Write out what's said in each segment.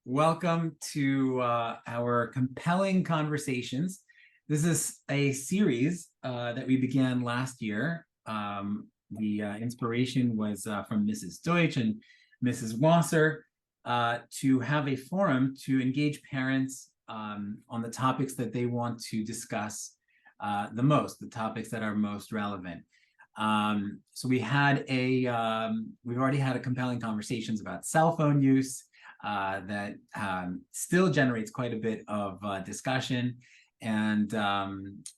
Welcome to our compelling conversations. This is a series that we began last year. The inspiration was from Mrs. Deutsch and Mrs. Wasser to have a forum to engage parents on the topics that they want to discuss the topics that are most relevant. So we've already had a compelling conversations about cell phone use that still generates quite a bit of discussion. And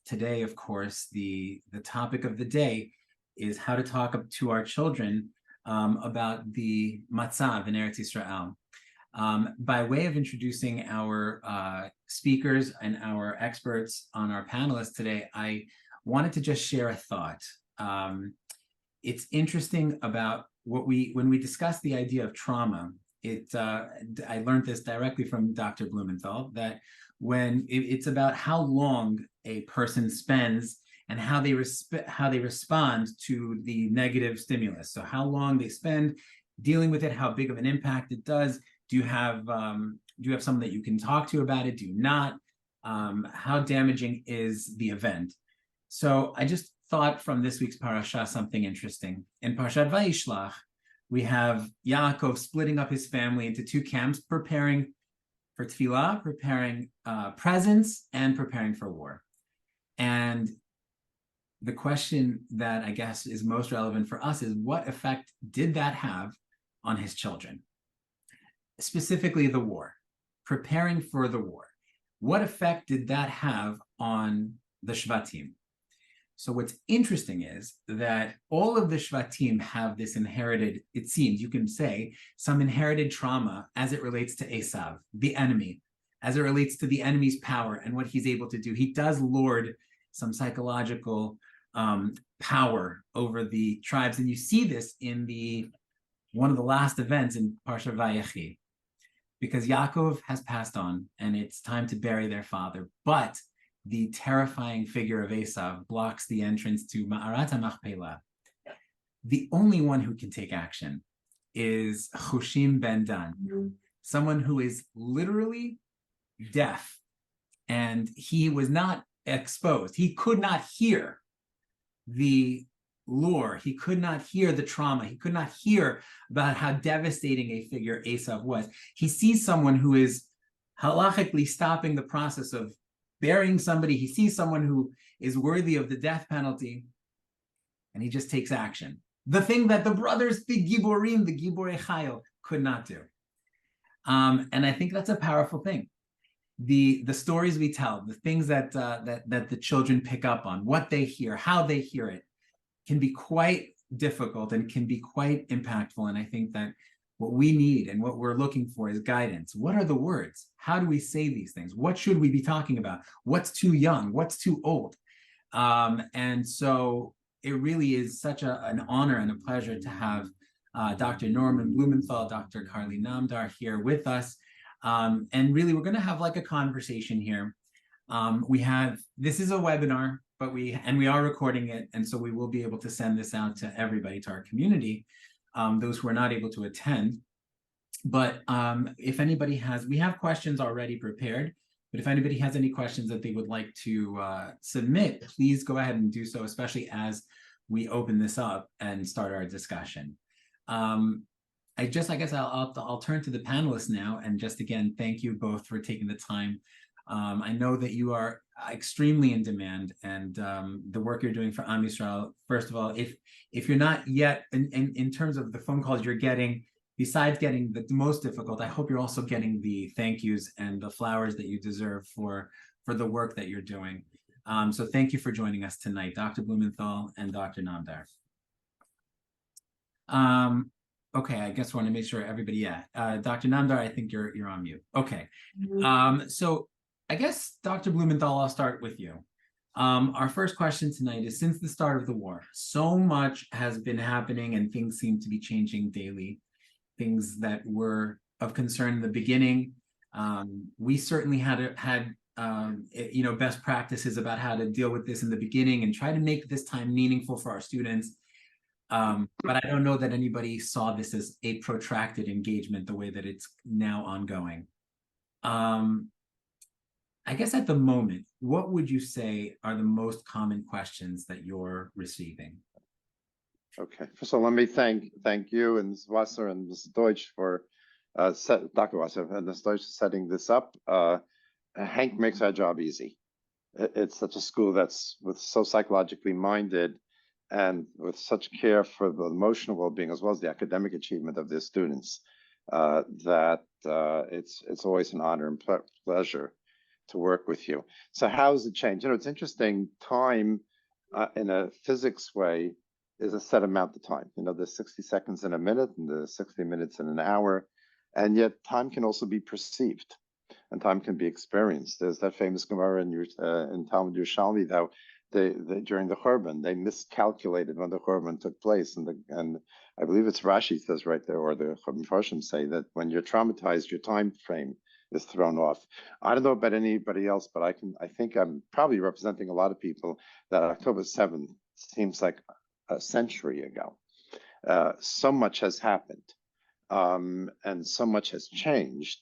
today, of course, the topic of the day is how to talk to our children about the matzav in Eretz Yisrael. By way of introducing our speakers and our experts on our panelists today, I wanted to just share a thought. It's interesting about when we discuss the idea of trauma. I learned this directly from Dr. Blumenthal, that when it's about how long a person spends and how they respond to the negative stimulus. So how long they spend dealing with it, how big of an impact it does. Do you have someone that you can talk to about it? Do you not? How damaging is the event? So I just thought from this week's parasha something interesting. In Parashat Vayishlach, we have Yaakov splitting up his family into two camps, preparing for tefillah, preparing presents, and preparing for war. And the question that I guess is most relevant for us is, what effect did that have on his children? Specifically the war, preparing for the war. What effect did that have on the Shvatim? So what's interesting is that all of the Shvatim have this inherited, it seems, you can say, some inherited trauma as it relates to Esav, the enemy, as it relates to the enemy's power and what he's able to do. He does lord some psychological power over the tribes. And you see this in one of the last events in Parshat Vayechi, because Yaakov has passed on and it's time to bury their father. But the terrifying figure of Esav blocks the entrance to Ma'arat HaMachpelah. The only one who can take action is Hushim ben Dan, someone who is literally deaf, and he was not exposed. He could not hear the lore. He could not hear the trauma. He could not hear about how devastating a figure Esav was. He sees someone who is halachically stopping the process of burying somebody. He sees someone who is worthy of the death penalty, and he just takes action. The thing that the brothers, the Giborim, the Giborei Chayil, could not do. And I think that's a powerful thing. The stories we tell, the things that the children pick up on, what they hear, how they hear it, can be quite difficult and can be quite impactful. And I think that what we need and what we're looking for is guidance. What are the words? How do we say these things? What should we be talking about? What's too young? What's too old? And so it really is such an honor and a pleasure to have Dr. Norman Blumenthal, Dr. Carly Namdar here with us. And really, we're going to have like a conversation here. This is a webinar, but we are recording it. And so we will be able to send this out to everybody, to our community. Those who are not able to attend. But if anybody we have questions already prepared, but if anybody has any questions that they would like to submit, please go ahead and do so, especially as we open this up and start our discussion. I guess I'll turn to the panelists now, and just again, thank you both for taking the time. I know that you are extremely in demand, and the work you're doing for Am Yisrael. First of all, if you're not yet in terms of the phone calls you're getting, besides getting the most difficult, I hope you're also getting the thank yous and the flowers that you deserve for the work that you're doing. So thank you for joining us tonight, Dr. Blumenthal and Dr. Namdar. Okay, I guess I want to make sure everybody, Dr. Namdar, I think you're on mute. Okay, so I guess, Dr. Blumenthal, I'll start with you. Our first question tonight is, since the start of the war, so much has been happening and things seem to be changing daily. Things that were of concern in the beginning. We certainly had best practices about how to deal with this in the beginning and try to make this time meaningful for our students. But I don't know that anybody saw this as a protracted engagement the way that it's now ongoing. Um, I guess at the moment, what would you say are the most common questions that you're receiving? Okay, so let me thank you and Ms. Wasser and Ms. Deutsch for Dr. Wasser and Ms. Deutsch setting this up. Hank makes our job easy. It's such a school that's so psychologically minded and with such care for the emotional well-being as well as the academic achievement of their students that it's always an honor and pleasure to work with you. So how has it changed? It's interesting. Time in a physics way is a set amount of time. There's 60 seconds in a minute and there's 60 minutes in an hour, and yet time can also be perceived and time can be experienced. There's that famous Gemara in Talmud Yerushalmi that they during the Churban they miscalculated when the Churban took place, and I believe it's Rashi says right there, or the Mepharshim say that when you're traumatized, your time frame is thrown off. I don't know about anybody else, but I think I'm probably representing a lot of people that October 7th seems like a century ago. So much has happened, and so much has changed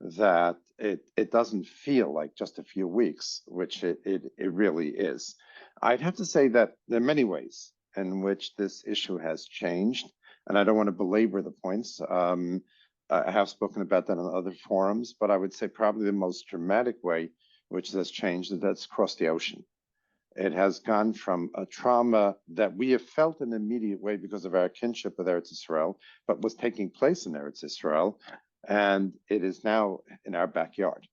that it doesn't feel like just a few weeks, which it really is. I'd have to say that there are many ways in which this issue has changed, and I don't want to belabor the points. I have spoken about that on other forums, but I would say probably the most dramatic way which has changed is that's across the ocean. It has gone from a trauma that we have felt in an immediate way because of our kinship with Eretz Israel, but was taking place in Eretz Israel, and it is now in our backyard.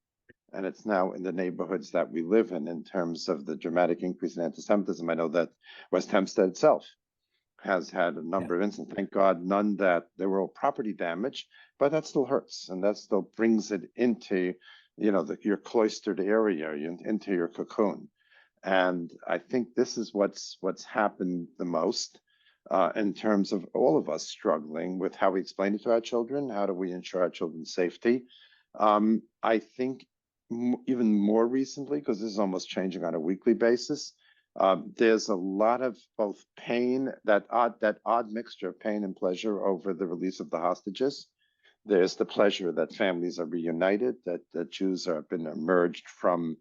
And it's now in the neighborhoods that we live in terms of the dramatic increase in anti-Semitism. I know that West Hempstead itself has had a number of incidents. Thank God, none that they were all property damage, but that still hurts, and that still brings it into, your cloistered area, into your cocoon. And I think this is what's happened the most in terms of all of us struggling with how we explain it to our children. How do we ensure our children's safety? I think even more recently, because this is almost changing on a weekly basis, there's a lot of both pain, that odd mixture of pain and pleasure over the release of the hostages. There's the pleasure that families are reunited, that Jews have been emerged from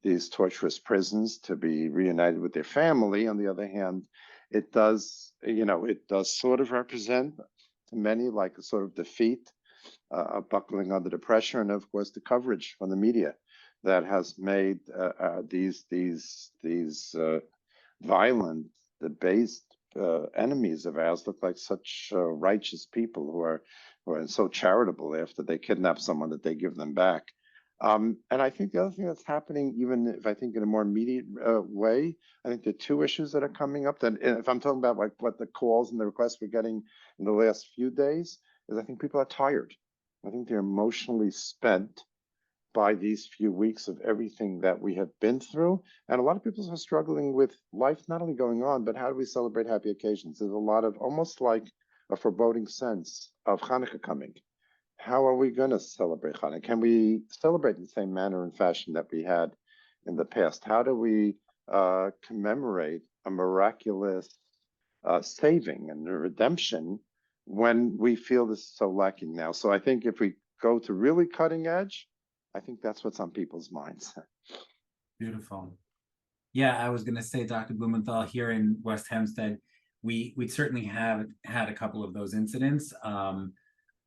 these torturous prisons to be reunited with their family. On the other hand, it does sort of represent to many like a sort of defeat, a buckling under the pressure, and of course the coverage from the media that has made these violent, debased enemies of ours look like such righteous people who are so charitable after they kidnap someone that they give them back. And I think the other thing that's happening, even if I think in a more immediate way, I think the two issues that are coming up, that if I'm talking about like what the calls and the requests we're getting in the last few days, is I think people are tired. I think they're emotionally spent by these few weeks of everything that we have been through. And a lot of people are struggling with life not only going on, but how do we celebrate happy occasions? There's a lot of almost like a foreboding sense of Hanukkah coming. How are we going to celebrate Hanukkah? Can we celebrate in the same manner and fashion that we had in the past? How do we commemorate a miraculous saving and redemption when we feel this is so lacking now? So I think if we go to really cutting edge, I think that's what's on people's minds. Beautiful. Yeah, I was going to say, Dr. Blumenthal, here in West Hempstead, we certainly have had a couple of those incidents.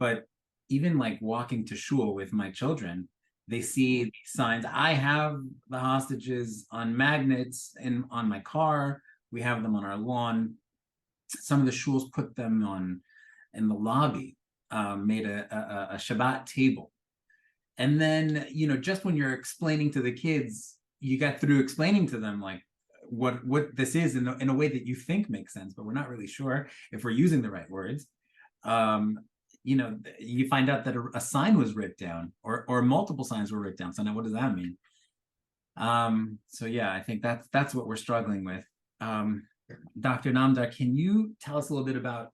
But even like walking to shul with my children, they see these signs. I have the hostages on magnets on my car. We have them on our lawn. Some of the shuls put them on in the lobby, made a Shabbat table. And then, just when you're explaining to the kids, you get through explaining to them like what this is in a way that you think makes sense, but we're not really sure if we're using the right words. You find out that a sign was ripped down, or multiple signs were ripped down. So now what does that mean? So yeah, I think that's what we're struggling with. Dr. Namdar, can you tell us a little bit about,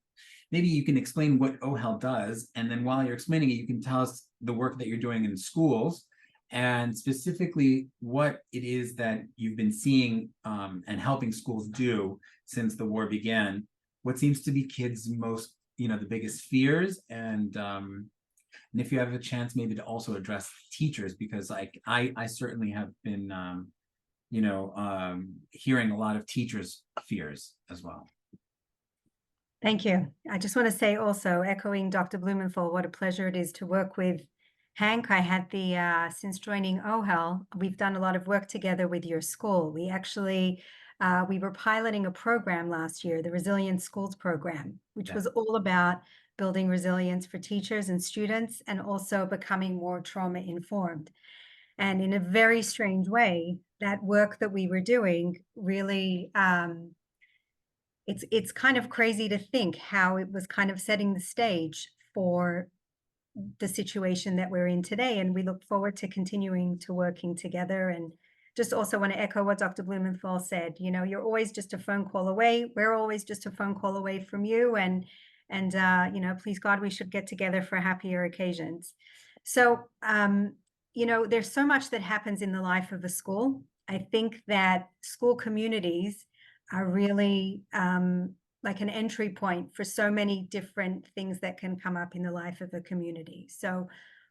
maybe you can explain what OHEL does, and then while you're explaining it, you can tell us the work that you're doing in schools, and specifically what it is that you've been seeing and helping schools do since the war began. What seems to be kids' most, the biggest fears, and And if you have a chance, maybe to also address teachers, because like I certainly have been, hearing a lot of teachers' fears as well. Thank you. I just want to say also, echoing Dr. Blumenthal, what a pleasure it is to work with Hank. I had since joining OHEL, we've done a lot of work together with your school. We actually, we were piloting a program last year, the Resilient Schools Program, which was all about building resilience for teachers and students, and also becoming more trauma informed. And in a very strange way, that work that we were doing really, it's kind of crazy to think how it was kind of setting the stage for the situation that we're in today. And we look forward to continuing to working together. And just also want to echo what Dr. Blumenthal said. You're always just a phone call away. We're always just a phone call away from you. And please God, we should get together for happier occasions. So, there's so much that happens in the life of a school. I think that school communities are really like an entry point for so many different things that can come up in the life of a community. So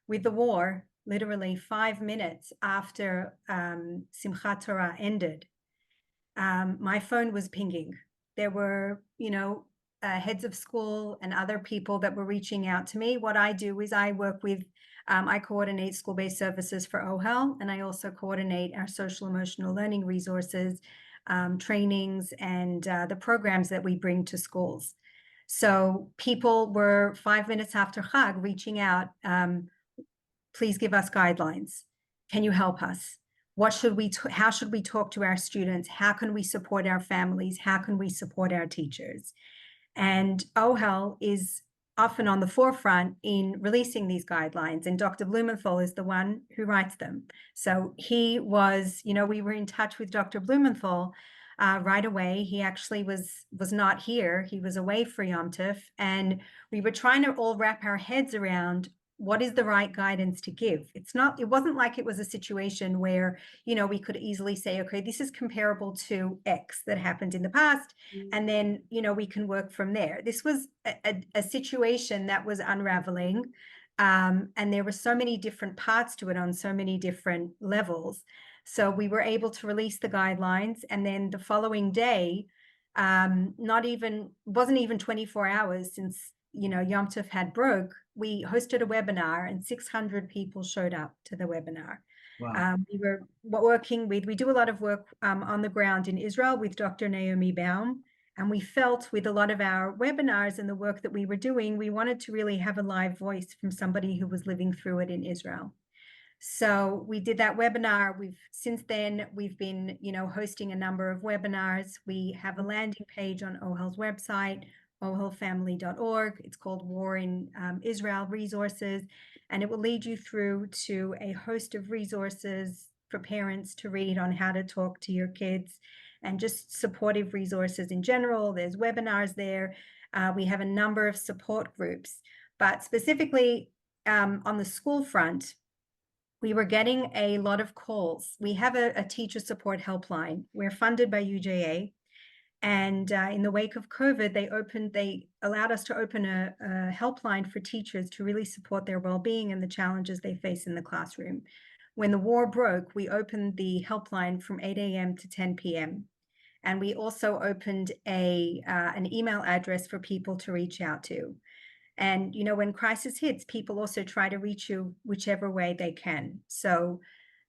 with the war, literally 5 minutes after Simchat Torah ended, my phone was pinging. There were, heads of school and other people that were reaching out to me. What I do is I work with, I coordinate school-based services for OHEL, and I also coordinate our social emotional learning resources, trainings, and the programs that we bring to schools. So people were 5 minutes after Chag reaching out, please give us guidelines. Can you help us? How should we talk to our students? How can we support our families? How can we support our teachers? And OHEL is often on the forefront in releasing these guidelines, and Dr. Blumenthal is the one who writes them. So he was, we were in touch with Dr. Blumenthal right away. He actually was not here. He was away for Yom Tov, and we were trying to all wrap our heads around what is the right guidance to give. It wasn't like it was a situation where, we could easily say, okay, this is comparable to X that happened in the past, and then, we can work from there. This was a situation that was unraveling, and there were so many different parts to it on so many different levels. So we were able to release the guidelines, and then the following day, wasn't even 24 hours since, Yom Tov had broke, we hosted a webinar and 600 people showed up to the webinar. Wow. We do a lot of work on the ground in Israel with Dr. Naomi Baum. And we felt with a lot of our webinars and the work that we were doing, we wanted to really have a live voice from somebody who was living through it in Israel. So we did that webinar. Since then, we've been, hosting a number of webinars. We have a landing page on OHEL's website, ohelfamily.org. It's called War in Israel Resources, and it will lead you through to a host of resources for parents to read on how to talk to your kids, and just supportive resources in general. There's webinars there. We have a number of support groups, but specifically on the school front, we were getting a lot of calls. We have a teacher support helpline. We're funded by UJA. And in the wake of COVID, they allowed us to open a helpline for teachers to really support their well-being and the challenges they face in the classroom. When the war broke, we opened the helpline from 8 a.m. to 10 p.m. And we also opened an email address for people to reach out to. And, when crisis hits, people also try to reach you whichever way they can. So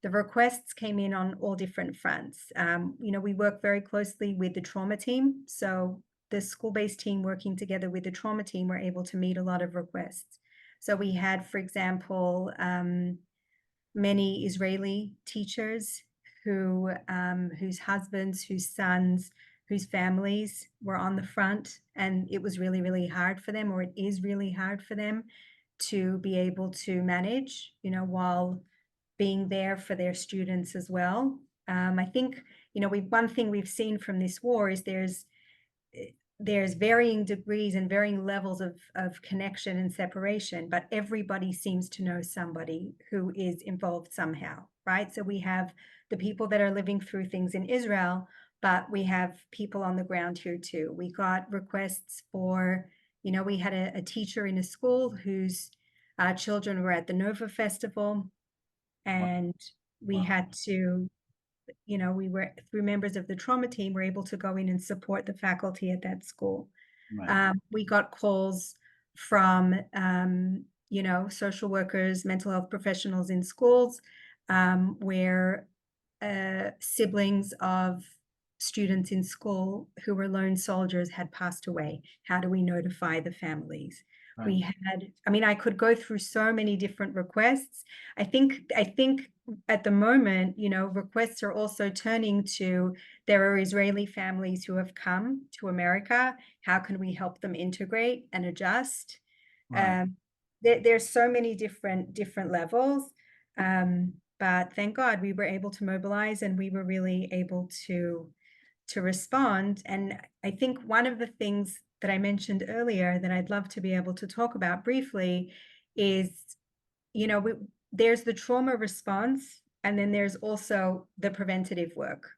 the requests came in on all different fronts. We work very closely with the trauma team. So the school-based team working together with the trauma team were able to meet a lot of requests. So we had, for example, many Israeli teachers whose husbands, whose sons, whose families were on the front, and it was really, really hard for them, or it is really hard for them to be able to manage, while being there for their students as well. I think, one thing we've seen from this war is there's varying degrees and varying levels of connection and separation, but everybody seems to know somebody who is involved somehow, right? So we have the people that are living through things in Israel, but we have people on the ground here too. We got requests for, we had a teacher in a school whose Our children were at the Nova Festival, and we Wow. had to, we were, through members of the trauma team, were able to go in and support the faculty at that school. Right. We got calls from, social workers, mental health professionals in schools, where siblings of students in school who were lone soldiers had passed away. How do we notify the families? We had, I could go through so many different requests. I think at the moment, requests are also turning to, there are Israeli families who have come to America. How can we help them integrate and adjust? Right. There's so many different levels. But thank God we were able to mobilize, and we were really able to respond. And I think one of the things that I mentioned earlier that I'd love to be able to talk about briefly is, there's the trauma response, and then there's also the preventative work.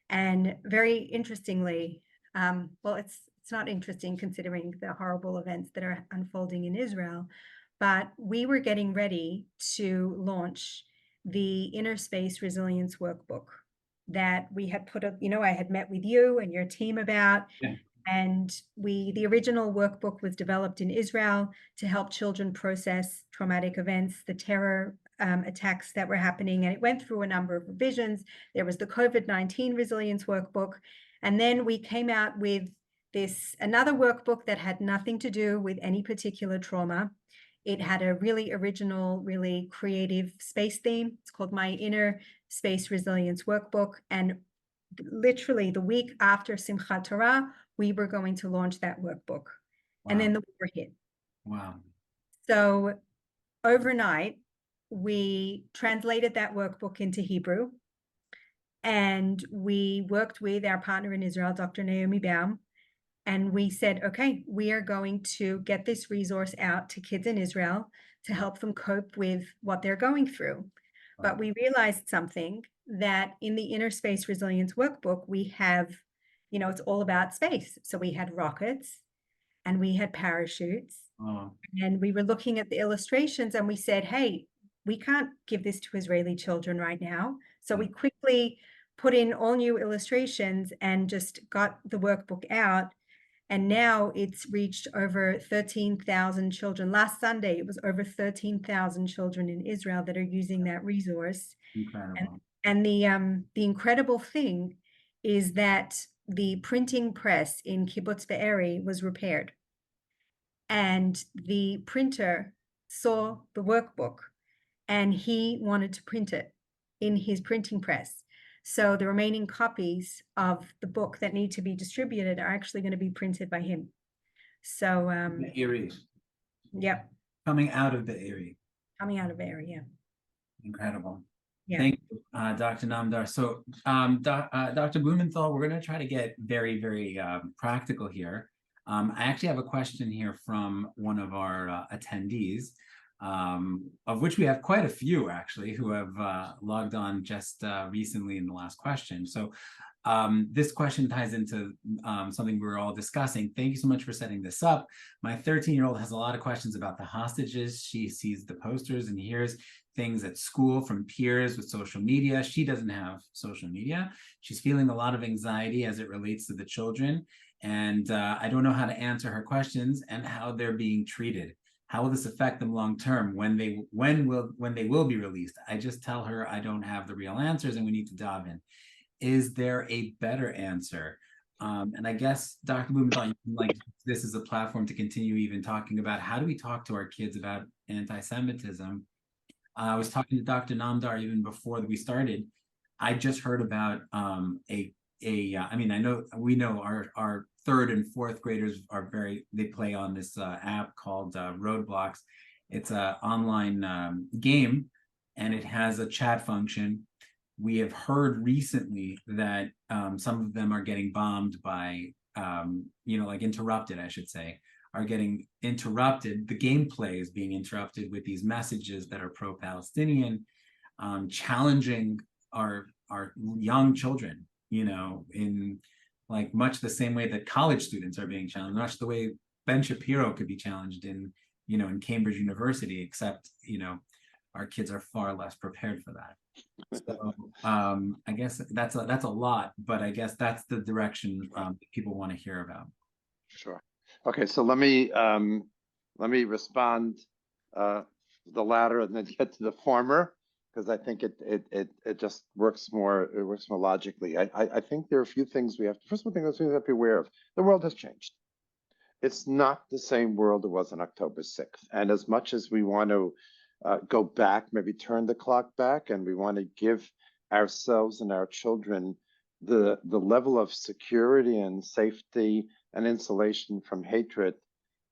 And very interestingly, well, it's not interesting considering the horrible events that are unfolding in Israel, but we were getting ready to launch the Inner Space Resilience Workbook that we had put up, I had met with you and your team about. Yeah. And the original workbook was developed in Israel to help children process traumatic events, the terror attacks that were happening. And it went through a number of revisions. There was the COVID-19 Resilience Workbook. And then we came out with another workbook that had nothing to do with any particular trauma. It had a really original, really creative space theme. It's called My Inner Space Resilience Workbook. And literally the week after Simchat Torah, we were going to launch that workbook. Wow. And then the war hit. Wow. So overnight, we translated that workbook into Hebrew. And we worked with our partner in Israel, Dr. Naomi Baum. And we said, okay, we are going to get this resource out to kids in Israel to help them cope with what they're going through. But we realized something, that in the Inner Space Resilience Workbook, we have, it's all about space. So we had rockets and we had parachutes. Oh. And we were looking at the illustrations and we said, hey, we can't give this to Israeli children right now. So we quickly put in all new illustrations and just got the workbook out. And now it's reached over 13,000 children. Last Sunday, it was over 13,000 children in Israel that are using that resource. Incredible. And the incredible thing is that the printing press in Kibbutz Be'eri was repaired. And the printer saw the workbook and he wanted to print it in his printing press. So the remaining copies of the book that need to be distributed are actually going to be printed by him. So, The Erie. yep, Coming out of the Erie. coming out of Be'eri, yeah. Incredible. Yeah. Thank you, Dr. Namdar. So, Dr. Blumenthal, we're going to try to get very, very practical here. I actually have a question here from one of our attendees, of which we have quite a few actually who have logged on just recently in the last question. So this question ties into something we were all discussing. Thank you so much for setting this up. My 13-year-old has a lot of questions about the hostages. She sees the posters and hears things at school from peers with social media. She doesn't have social media. She's feeling a lot of anxiety as it relates to the children. And I don't know how to answer her questions and how they're being treated. How will this affect them long term when they will be released? I just tell her I don't have the real answers and we need to dive in. Is there a better answer? And I guess, Dr. Blumenthal, this is a platform to continue even talking about how do we talk to our kids about anti-Semitism. I was talking to Dr. Namdar even before we started. I just heard about I know we know our third and fourth graders they play on this app called Roadblocks. It's an online game and it has a chat function. We have heard recently that some of them are getting bombed by, interrupted, I should say, are getting interrupted. The gameplay is being interrupted with these messages that are pro-Palestinian, challenging our young children, in like much the same way that college students are being challenged, much the way Ben Shapiro could be challenged in in Cambridge University, except, our kids are far less prepared for that. So I guess that's a lot, but I guess that's the direction people want to hear about. Sure. Okay, so let me respond the latter and then get to the former, because I think it just works more logically. I think there are a few things we have to, first of all, we have to be aware of. The world has changed. It's not the same world it was on October 6th. And as much as we want to go back, maybe turn the clock back, and we want to give ourselves and our children the level of security and safety and insulation from hatred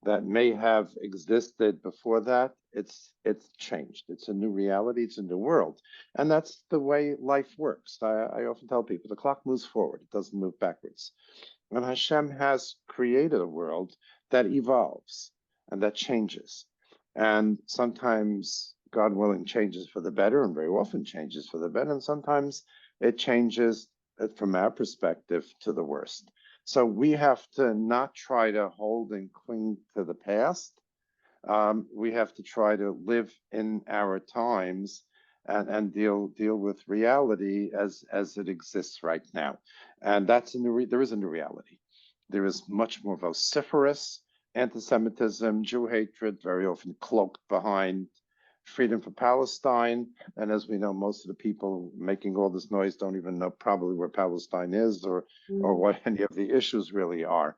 that may have existed before that, it's changed. It's a new reality. It's a new world. And that's the way life works. I often tell people the clock moves forward. It doesn't move backwards. And Hashem has created a world that evolves and that changes. And sometimes, God willing, changes for the better, and very often changes for the better. And sometimes it changes, from our perspective, to the worst. So we have to not try to hold and cling to the past. We have to try to live in our times and deal with reality as it exists right now. And that's there is a new reality. There is much more vociferous anti-Semitism, Jew hatred, very often cloaked behind freedom for Palestine. And as we know, most of the people making all this noise don't even know probably where Palestine is or what any of the issues really are.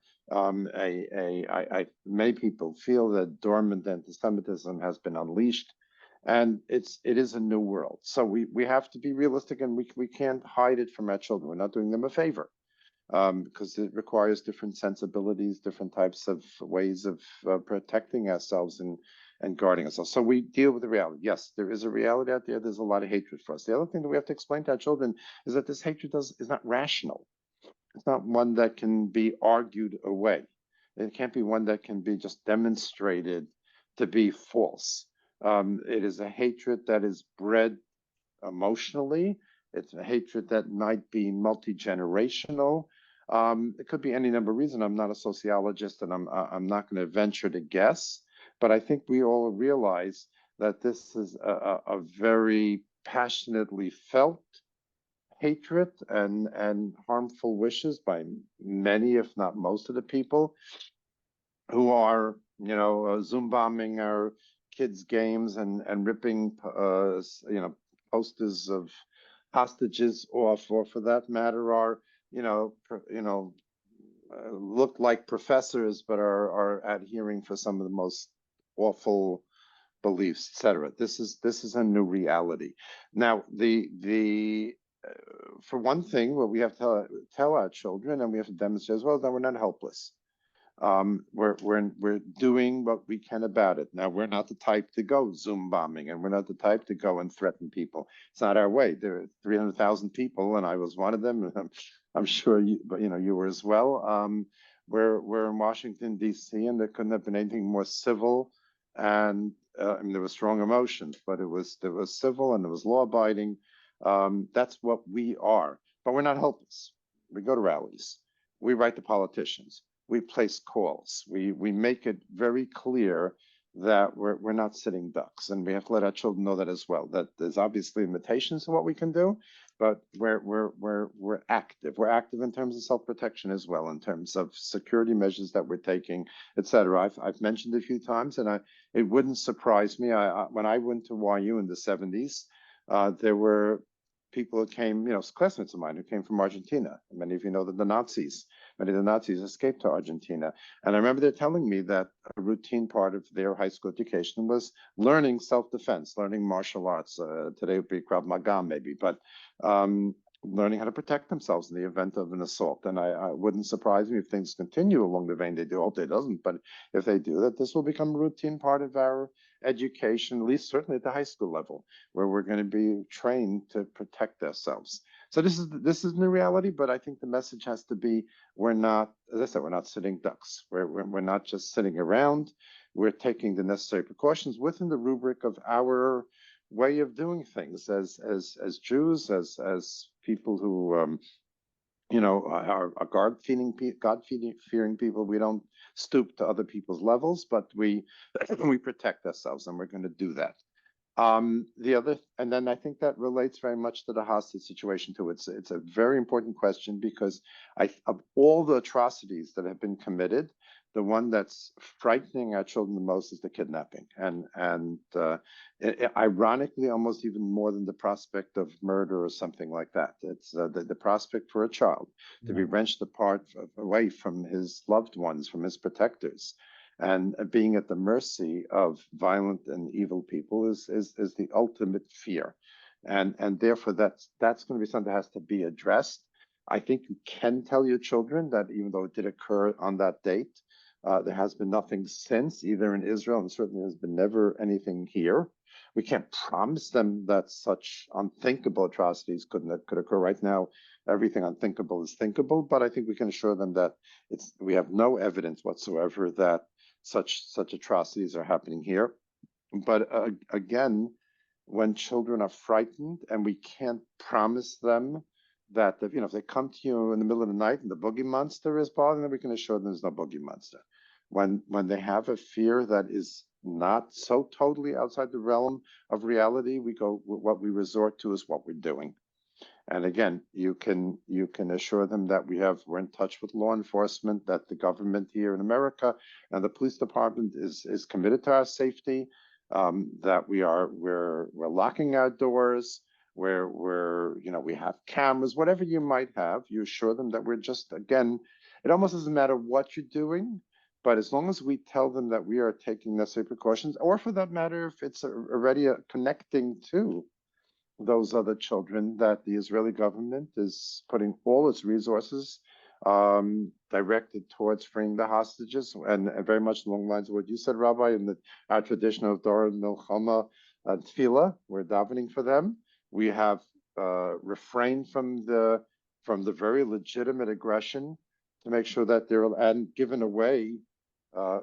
Many people feel that dormant anti-Semitism has been unleashed, and it is a new world. So we have to be realistic, and we can't hide it from our children. We're not doing them a favor, because it requires different sensibilities, different types of ways of protecting ourselves and guarding ourselves. So we deal with the reality. Yes, there is a reality out there. There's a lot of hatred for us. The other thing that we have to explain to our children is that this hatred is not rational. It's not one that can be argued away. It can't be one that can be just demonstrated to be false. It is a hatred that is bred emotionally. It's a hatred that might be multi-generational. It could be any number of reasons. I'm not a sociologist, and I'm not going to venture to guess. But I think we all realize that this is a very passionately felt hatred and harmful wishes by many, if not most, of the people who are, Zoom bombing our kids' games and ripping, posters of hostages off, or for that matter, are, look like professors but are adhering for some of the most awful beliefs, etc. This is a new reality. Now, for one thing, what we have to tell our children, and we have to demonstrate as well, that we're not helpless. We're doing what we can about it. Now, we're not the type to go Zoom bombing, and we're not the type to go and threaten people. It's not our way. There are 300,000 people, and I was one of them. I'm sure you were as well. We're in Washington, D.C., and there couldn't have been anything more civil. And there was strong emotions, but there was civil and it was law-abiding. That's what we are. But we're not helpless. We go to rallies. We write to politicians. We place calls. We make it very clear that we're not sitting ducks, and we have to let our children know that as well. That there's obviously limitations to what we can do, but we're active. We're active in terms of self-protection as well, in terms of security measures that we're taking, etc. I've mentioned a few times, and it wouldn't surprise me. When I went to YU in the 70s, there were people who came, classmates of mine who came from Argentina. Many of you know that many of the Nazis escaped to Argentina. And I remember they're telling me that a routine part of their high school education was learning self-defense, learning martial arts. Today would be Krav Maga maybe, but learning how to protect themselves in the event of an assault. And I wouldn't surprise me if things continue along the vein they do. I hope it doesn't, but if they do, that this will become a routine part of our education, at least certainly at the high school level, where we're going to be trained to protect ourselves. So this is new reality, but I think the message has to be, we're not, as I said, we're not sitting ducks. We're not just sitting around. We're taking the necessary precautions within the rubric of our way of doing things as Jews, as people who are God-fearing people. We don't stoop to other people's levels, but we we protect ourselves, and we're going to do that. And then I think that relates very much to the hostage situation too. It's a very important question because of all the atrocities that have been committed, the one that's frightening our children the most is the kidnapping, and ironically, almost even more than the prospect of murder or something like that. It's the prospect for a child to be wrenched apart away from his loved ones, from his protectors, and being at the mercy of violent and evil people is the ultimate fear, and therefore that's going to be something that has to be addressed. I think you can tell your children that even though it did occur on that date, there has been nothing since, either in Israel, and certainly has been never anything here. We can't promise them that such unthinkable atrocities could occur. Right now, everything unthinkable is thinkable, but I think we can assure them that we have no evidence whatsoever that such atrocities are happening here. But again, when children are frightened and we can't promise them that, if they come to you in the middle of the night and the boogie monster is bothering them, we can assure them there's no boogie monster. When they have a fear that is not so totally outside the realm of reality, what we resort to is what we're doing. And again, you can assure them that we're in touch with law enforcement, that the government here in America and the police department is committed to our safety, that we're locking our doors, we have cameras, whatever you might have. You assure them that we're just, again, it almost doesn't matter what you're doing, but as long as we tell them that we are taking necessary precautions, or for that matter, if it's already connecting to those other children, that the Israeli government is putting all its resources directed towards freeing the hostages, and very much along the lines of what you said, Rabbi, in our tradition of Dor Milchama Tefillah, we're davening for them. We have refrained from the very legitimate aggression to make sure that and given away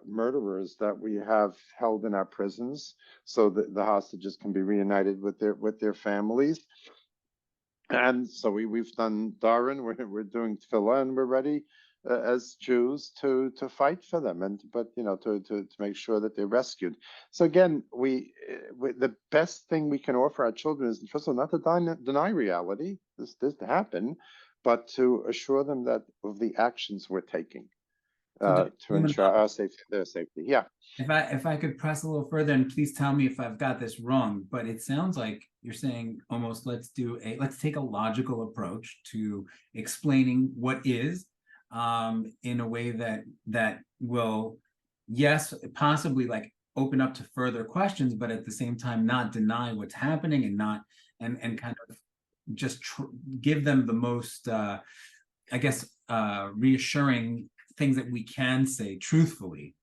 murderers that we have held in our prisons, so that the hostages can be reunited with their families. And so we've done Daran, we're doing Tefillah, and we're ready as Jews to fight for them, but to make sure that they're rescued. So again, the best thing we can offer our children is, first of all, not to deny reality. This happened, but to assure them that of the actions we're taking to ensure our safety, their safety. Yeah. If I could press a little further, and please tell me if I've got this wrong, but it sounds like you're saying almost let's take a logical approach to explaining what is, in a way that will, yes, possibly like open up to further questions, but at the same time not deny what's happening, and kind of just give them the most reassuring things that we can say truthfully.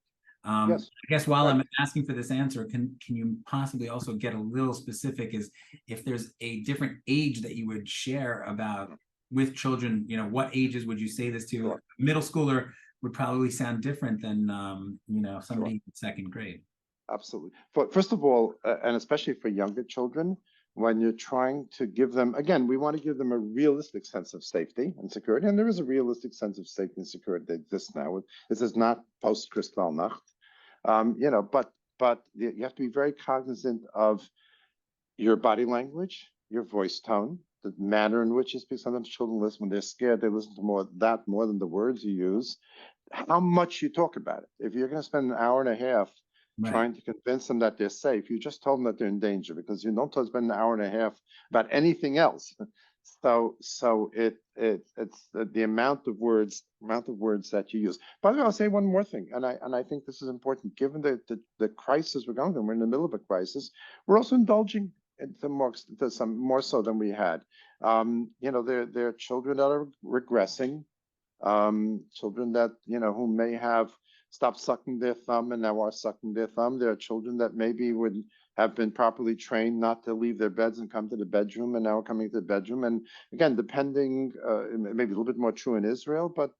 Yes. I guess while I'm asking for this answer, can you possibly also get a little specific, as if there's a different age that you would share about with children, what ages would you say this to? Sure. Middle schooler would probably sound different than somebody in second grade. Absolutely. First of all, and especially for younger children, when you're trying to give them, again, we want to give them a realistic sense of safety and security, and there is a realistic sense of safety and security that exists now. This is not post-Kristallnacht, but you have to be very cognizant of your body language, your voice tone, the manner in which you speak. Sometimes children listen when they're scared; they listen to more than the words you use. How much you talk about it. If you're going to spend an hour and a half trying to convince them that they're safe, you just told them that they're in danger, because you don't spend an hour and a half about anything else. So it's the amount of words that you use. By the way, I'll say one more thing, and I think this is important. Given the crisis we're going through, we're in the middle of a crisis. We're also indulging to some more so than we had. There are children that are regressing, children that who may have stopped sucking their thumb and now are sucking their thumb. There are children that maybe would have been properly trained not to leave their beds and come to the bedroom, and now are coming to the bedroom. And again, depending, maybe a little bit more true in Israel, but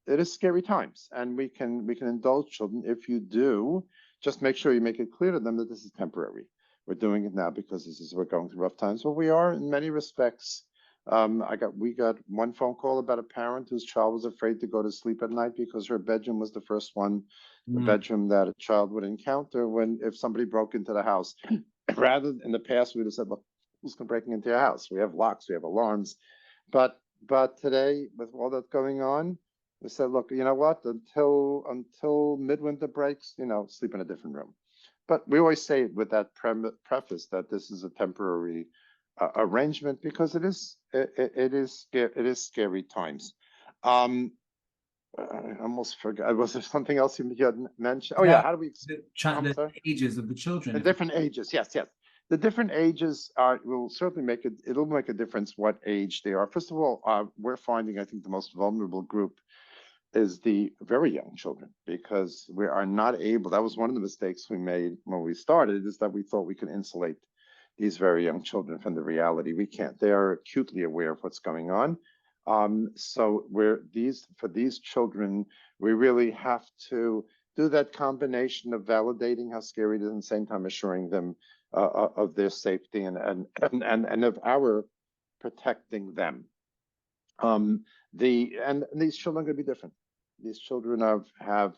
it is scary times, and we can indulge children. If you do, just make sure you make it clear to them that this is temporary. We're doing it now because we're going through rough times. Well, we are in many respects We got one phone call about a parent whose child was afraid to go to sleep at night because her bedroom was the first one, the Mm, bedroom that a child would encounter if somebody broke into the house. Rather, in the past, we'd have said, "Well, who's breaking into your house? We have locks, we have alarms." But today, with all that going on, we said, "Look, you know what? Until midwinter breaks, sleep in a different room." But we always say it with that preface that this is a temporary arrangement, because it is scary times. I almost forgot. Was there something else you had mentioned? Oh yeah, about how do we? I'm the sorry. ages of the children. The different ages, yes, yes. The different ages will certainly make it. It'll make a difference what age they are. First of all, we're finding, I think, the most vulnerable group is the very young children, because we are not able. That was one of the mistakes we made when we started, is that we thought we could insulate these very young children from the reality. We can't. They are acutely aware of what's going on. So for these children, we really have to do that combination of validating how scary it is, and at the same time assuring them of their safety and of our protecting them. And these children are going to be different. These children have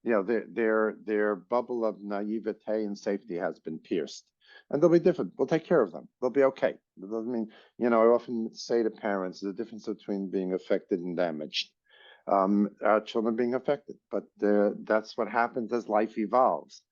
their bubble of naivete and safety has been pierced, and they'll be different. We'll take care of them. They'll be okay. It doesn't mean, I often say to parents, the difference between being affected and damaged. Our children being affected, but that's what happens as life evolves.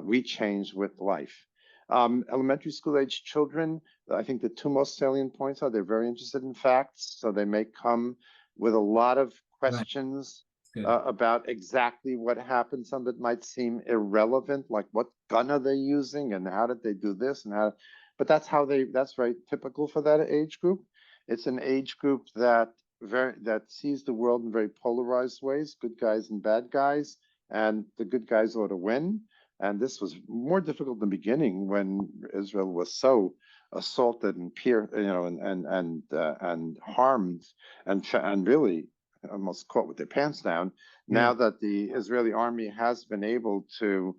We change with life. Elementary school age children, I think the two most salient points are they're very interested in facts, so they may come with a lot of questions about exactly what happened. Some that might seem irrelevant, like what gun are they using and how did they do this and how. But that's very typical for that age group. It's an age group that sees the world in very polarized ways, good guys and bad guys, and the good guys ought to win. And this was more difficult in the beginning when Israel was so assaulted and and harmed and really almost caught with their pants down. Yeah. Now that the Israeli army has been able to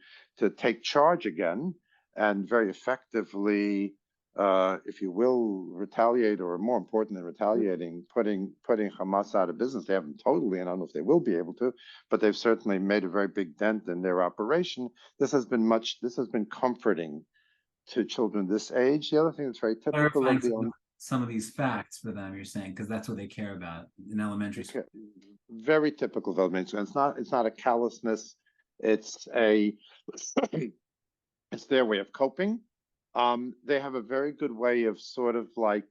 take charge again and very effectively, if you will, retaliate, or more important than retaliating, putting Hamas out of business. They haven't totally, and I don't know if they will be able to, but they've certainly made a very big dent in their operation. This has been comforting to children this age. The other thing that's very typical of some of these facts for them, you're saying, because that's what they care about in elementary school. Very typical of elementary. It's not a callousness. It's their way of coping. They have a very good way of sort of like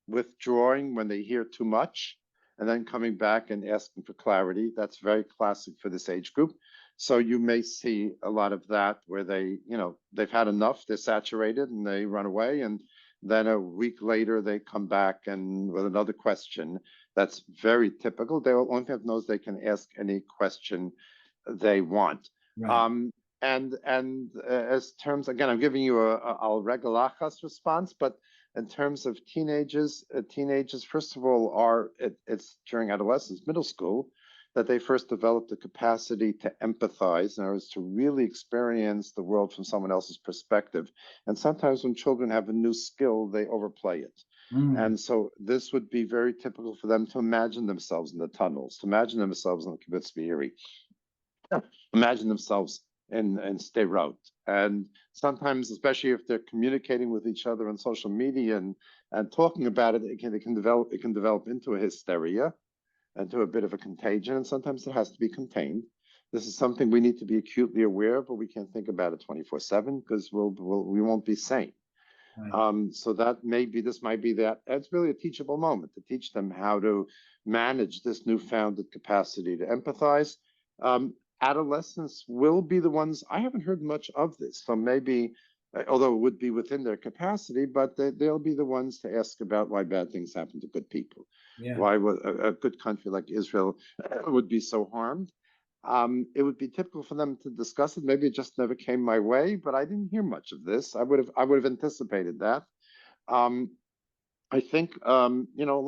withdrawing when they hear too much and then coming back and asking for clarity. That's very classic for this age group. So you may see a lot of that where they've had enough, they're saturated, and they run away. And then a week later, they come back and with another question. That's very typical. They only have knows they can ask any question they want. Right. And as terms, again, I'm giving you a al regalachas response, but in terms of teenagers, first of all, it's during adolescence, middle school, that they first develop the capacity to empathize, in other words, to really experience the world from someone else's perspective. And sometimes when children have a new skill, they overplay it. And so this would be very typical for them to imagine themselves in the tunnels, to imagine themselves in the Kibbutz Be'eri, imagine themselves in Sderot. And sometimes, especially if they're communicating with each other on social media and talking about it, it can develop into a hysteria and to a bit of a contagion. And sometimes it has to be contained. This is something we need to be acutely aware of, but we can't think about it 24/7 because we won't be sane. Right. So this might be that. It's really a teachable moment to teach them how to manage this newfounded capacity to empathize. Adolescents will be the ones, I haven't heard much of this, so maybe, although it would be within their capacity, but they'll be the ones to ask about why bad things happen to good people. Yeah. Why would a good country like Israel would be so harmed? It would be typical for them to discuss it. Maybe it just never came my way, but I didn't hear much of this. I would have anticipated that. I think a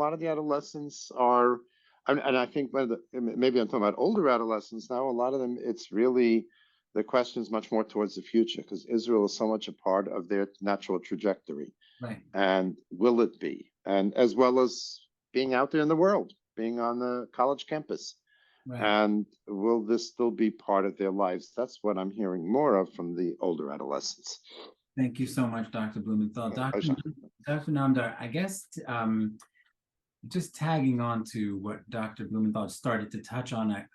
lot of the adolescents are, and I think maybe I'm talking about older adolescents now. A lot of them, it's really the question is much more towards the future, because Israel is so much a part of their natural trajectory. Right. And will it be? and as well as being out there in the world, being on the college campus. Right. And will this still be part of their lives? That's what I'm hearing more of from the older adolescents. Thank you so much, Dr. Blumenthal. Dr. Namdar, I guess just tagging on to what Dr. Blumenthal started to touch on,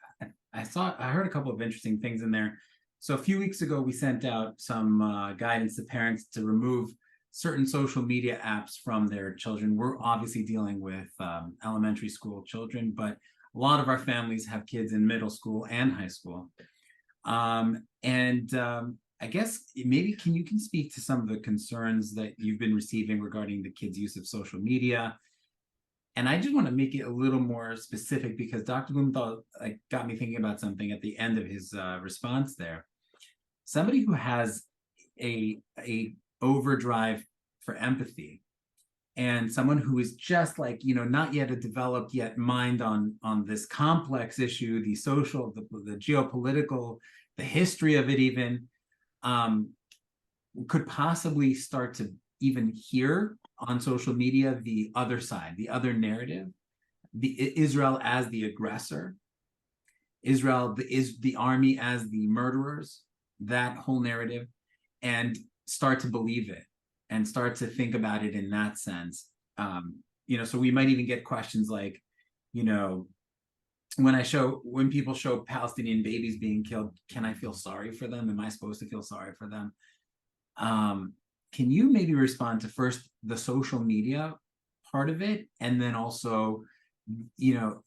I heard a couple of interesting things in there. So a few weeks ago, we sent out some guidance to parents to remove certain social media apps from their children. We're obviously dealing with elementary school children, but a lot of our families have kids in middle school and high school. I guess maybe you can speak to some of the concerns that you've been receiving regarding the kids' use of social media. And I just want to make it a little more specific because Dr. Blumenthal got me thinking about something at the end of his response there. Somebody who has a overdrive for empathy, and someone who is just not yet a developed yet mind on this complex issue, the social, the geopolitical, the history of it even, could possibly start to even hear on social media the other side, the other narrative, Israel as the aggressor, Israel is the army as the murderers, that whole narrative, and start to believe it and start to think about it in that sense. So we might even get questions like, when people show Palestinian babies being killed, can I feel sorry for them? Am I supposed to feel sorry for them? Can you maybe respond to first the social media part of it, and then also, you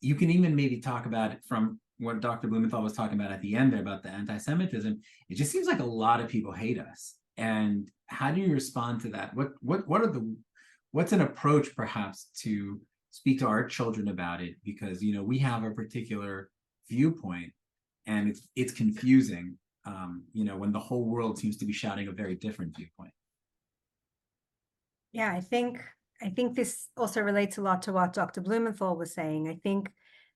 can even maybe talk about it from what Dr. Blumenthal was talking about at the end there about the anti-Semitism. It just seems like a lot of people hate us, and how do you respond to that? What's an approach perhaps to speak to our children about it? Because we have a particular viewpoint, and it's confusing. When the whole world seems to be shouting a very different viewpoint. Yeah, I think this also relates a lot to what Dr. Blumenthal was saying. I think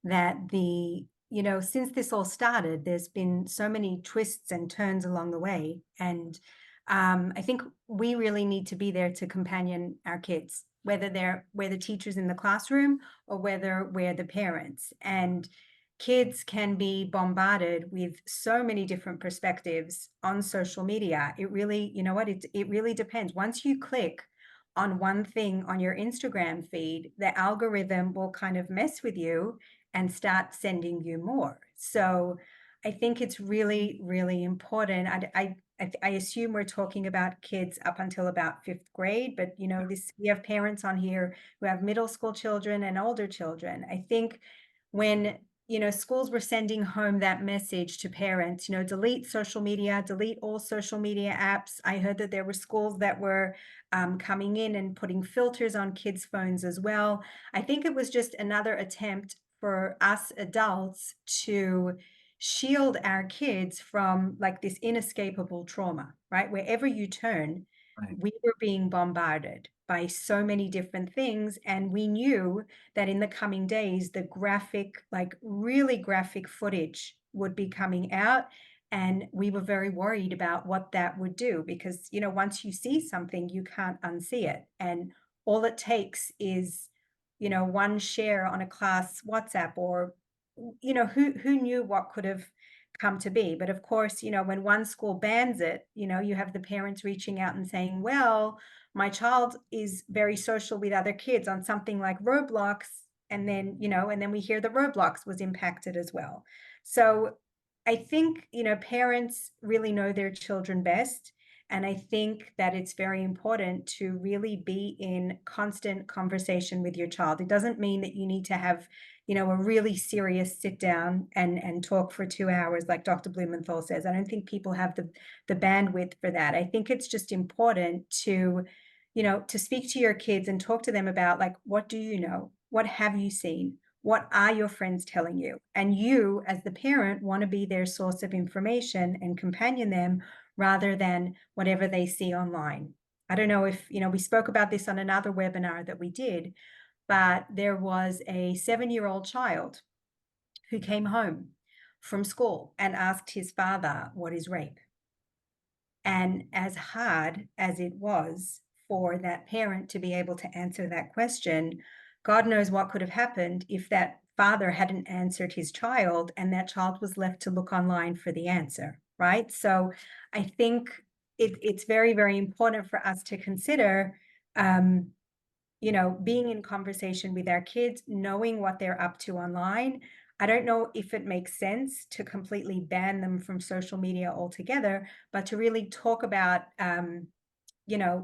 that since this all started, there's been so many twists and turns along the way. And I think we really need to be there to companion our kids, whether we're the teachers in the classroom or whether we're the parents. And kids can be bombarded with so many different perspectives on social media. It really, it really depends. Once you click on one thing on your Instagram feed, the algorithm will kind of mess with you and start sending you more. So I think it's really, really important. I assume we're talking about kids up until about 5th grade, but we have parents on here who have middle school children and older children. I think when schools were sending home that message to parents, delete social media, delete all social media apps. I heard that there were schools that were coming in and putting filters on kids' phones as well. I think it was just another attempt for us adults to shield our kids from this inescapable trauma, right? Wherever you turn, Right. we were being bombarded by so many different things. And we knew that in the coming days, the really graphic footage would be coming out. And we were very worried about what that would do because, once you see something, you can't unsee it. And all it takes is, one share on a class WhatsApp or, who knew what could have come to be. But of course, when one school bans it, you have the parents reaching out and saying, well, my child is very social with other kids on something like Roblox. And then, we hear that Roblox was impacted as well. So I think, parents really know their children best. And I think that it's very important to really be in constant conversation with your child. It doesn't mean that you need to have, a really serious sit down and talk for 2 hours, like Dr. Blumenthal says. I don't think people have the bandwidth for that. I think it's just important to speak to your kids and talk to them about what do you know? What have you seen? What are your friends telling you? And you, as the parent, want to be their source of information and companion them rather than whatever they see online. I don't know if, we spoke about this on another webinar that we did, but there was a 7-year-old child who came home from school and asked his father, what is rape? And as hard as it was for that parent to be able to answer that question. God knows what could have happened if that father hadn't answered his child and that child was left to look online for the answer, right? So I think it's very, very important for us to consider, being in conversation with our kids, knowing what they're up to online. I don't know if it makes sense to completely ban them from social media altogether, but to really talk about, a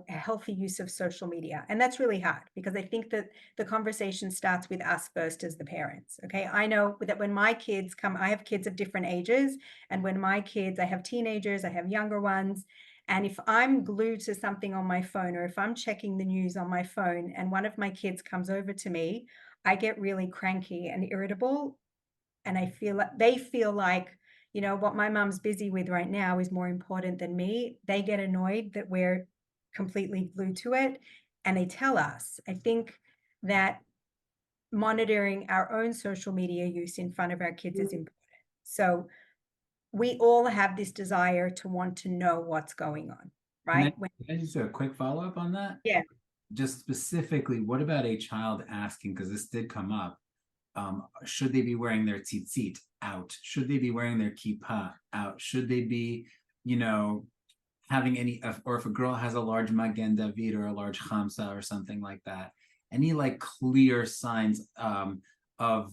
healthy use of social media. And that's really hard because I think that the conversation starts with us first as the parents. Okay. I know that when my kids come, I have kids of different ages. And when my kids, I have teenagers, I have younger ones. And if I'm glued to something on my phone, or if I'm checking the news on my phone and one of my kids comes over to me, I get really cranky and irritable. And I feel like they feel like, what my mom's busy with right now is more important than me. They get annoyed that we're completely glued to it, and they tell us. I think that monitoring our own social media use in front of our kids is important. So we all have this desire to want to know what's going on, right? Can I just do a quick follow-up on that? Yeah. Just specifically, what about a child asking, because this did come up, should they be wearing their tzitzit out? Should they be wearing their kippah out? Should they be, having any, or if a girl has a large Magen David or a large Chamsa or something like that, any like clear signs of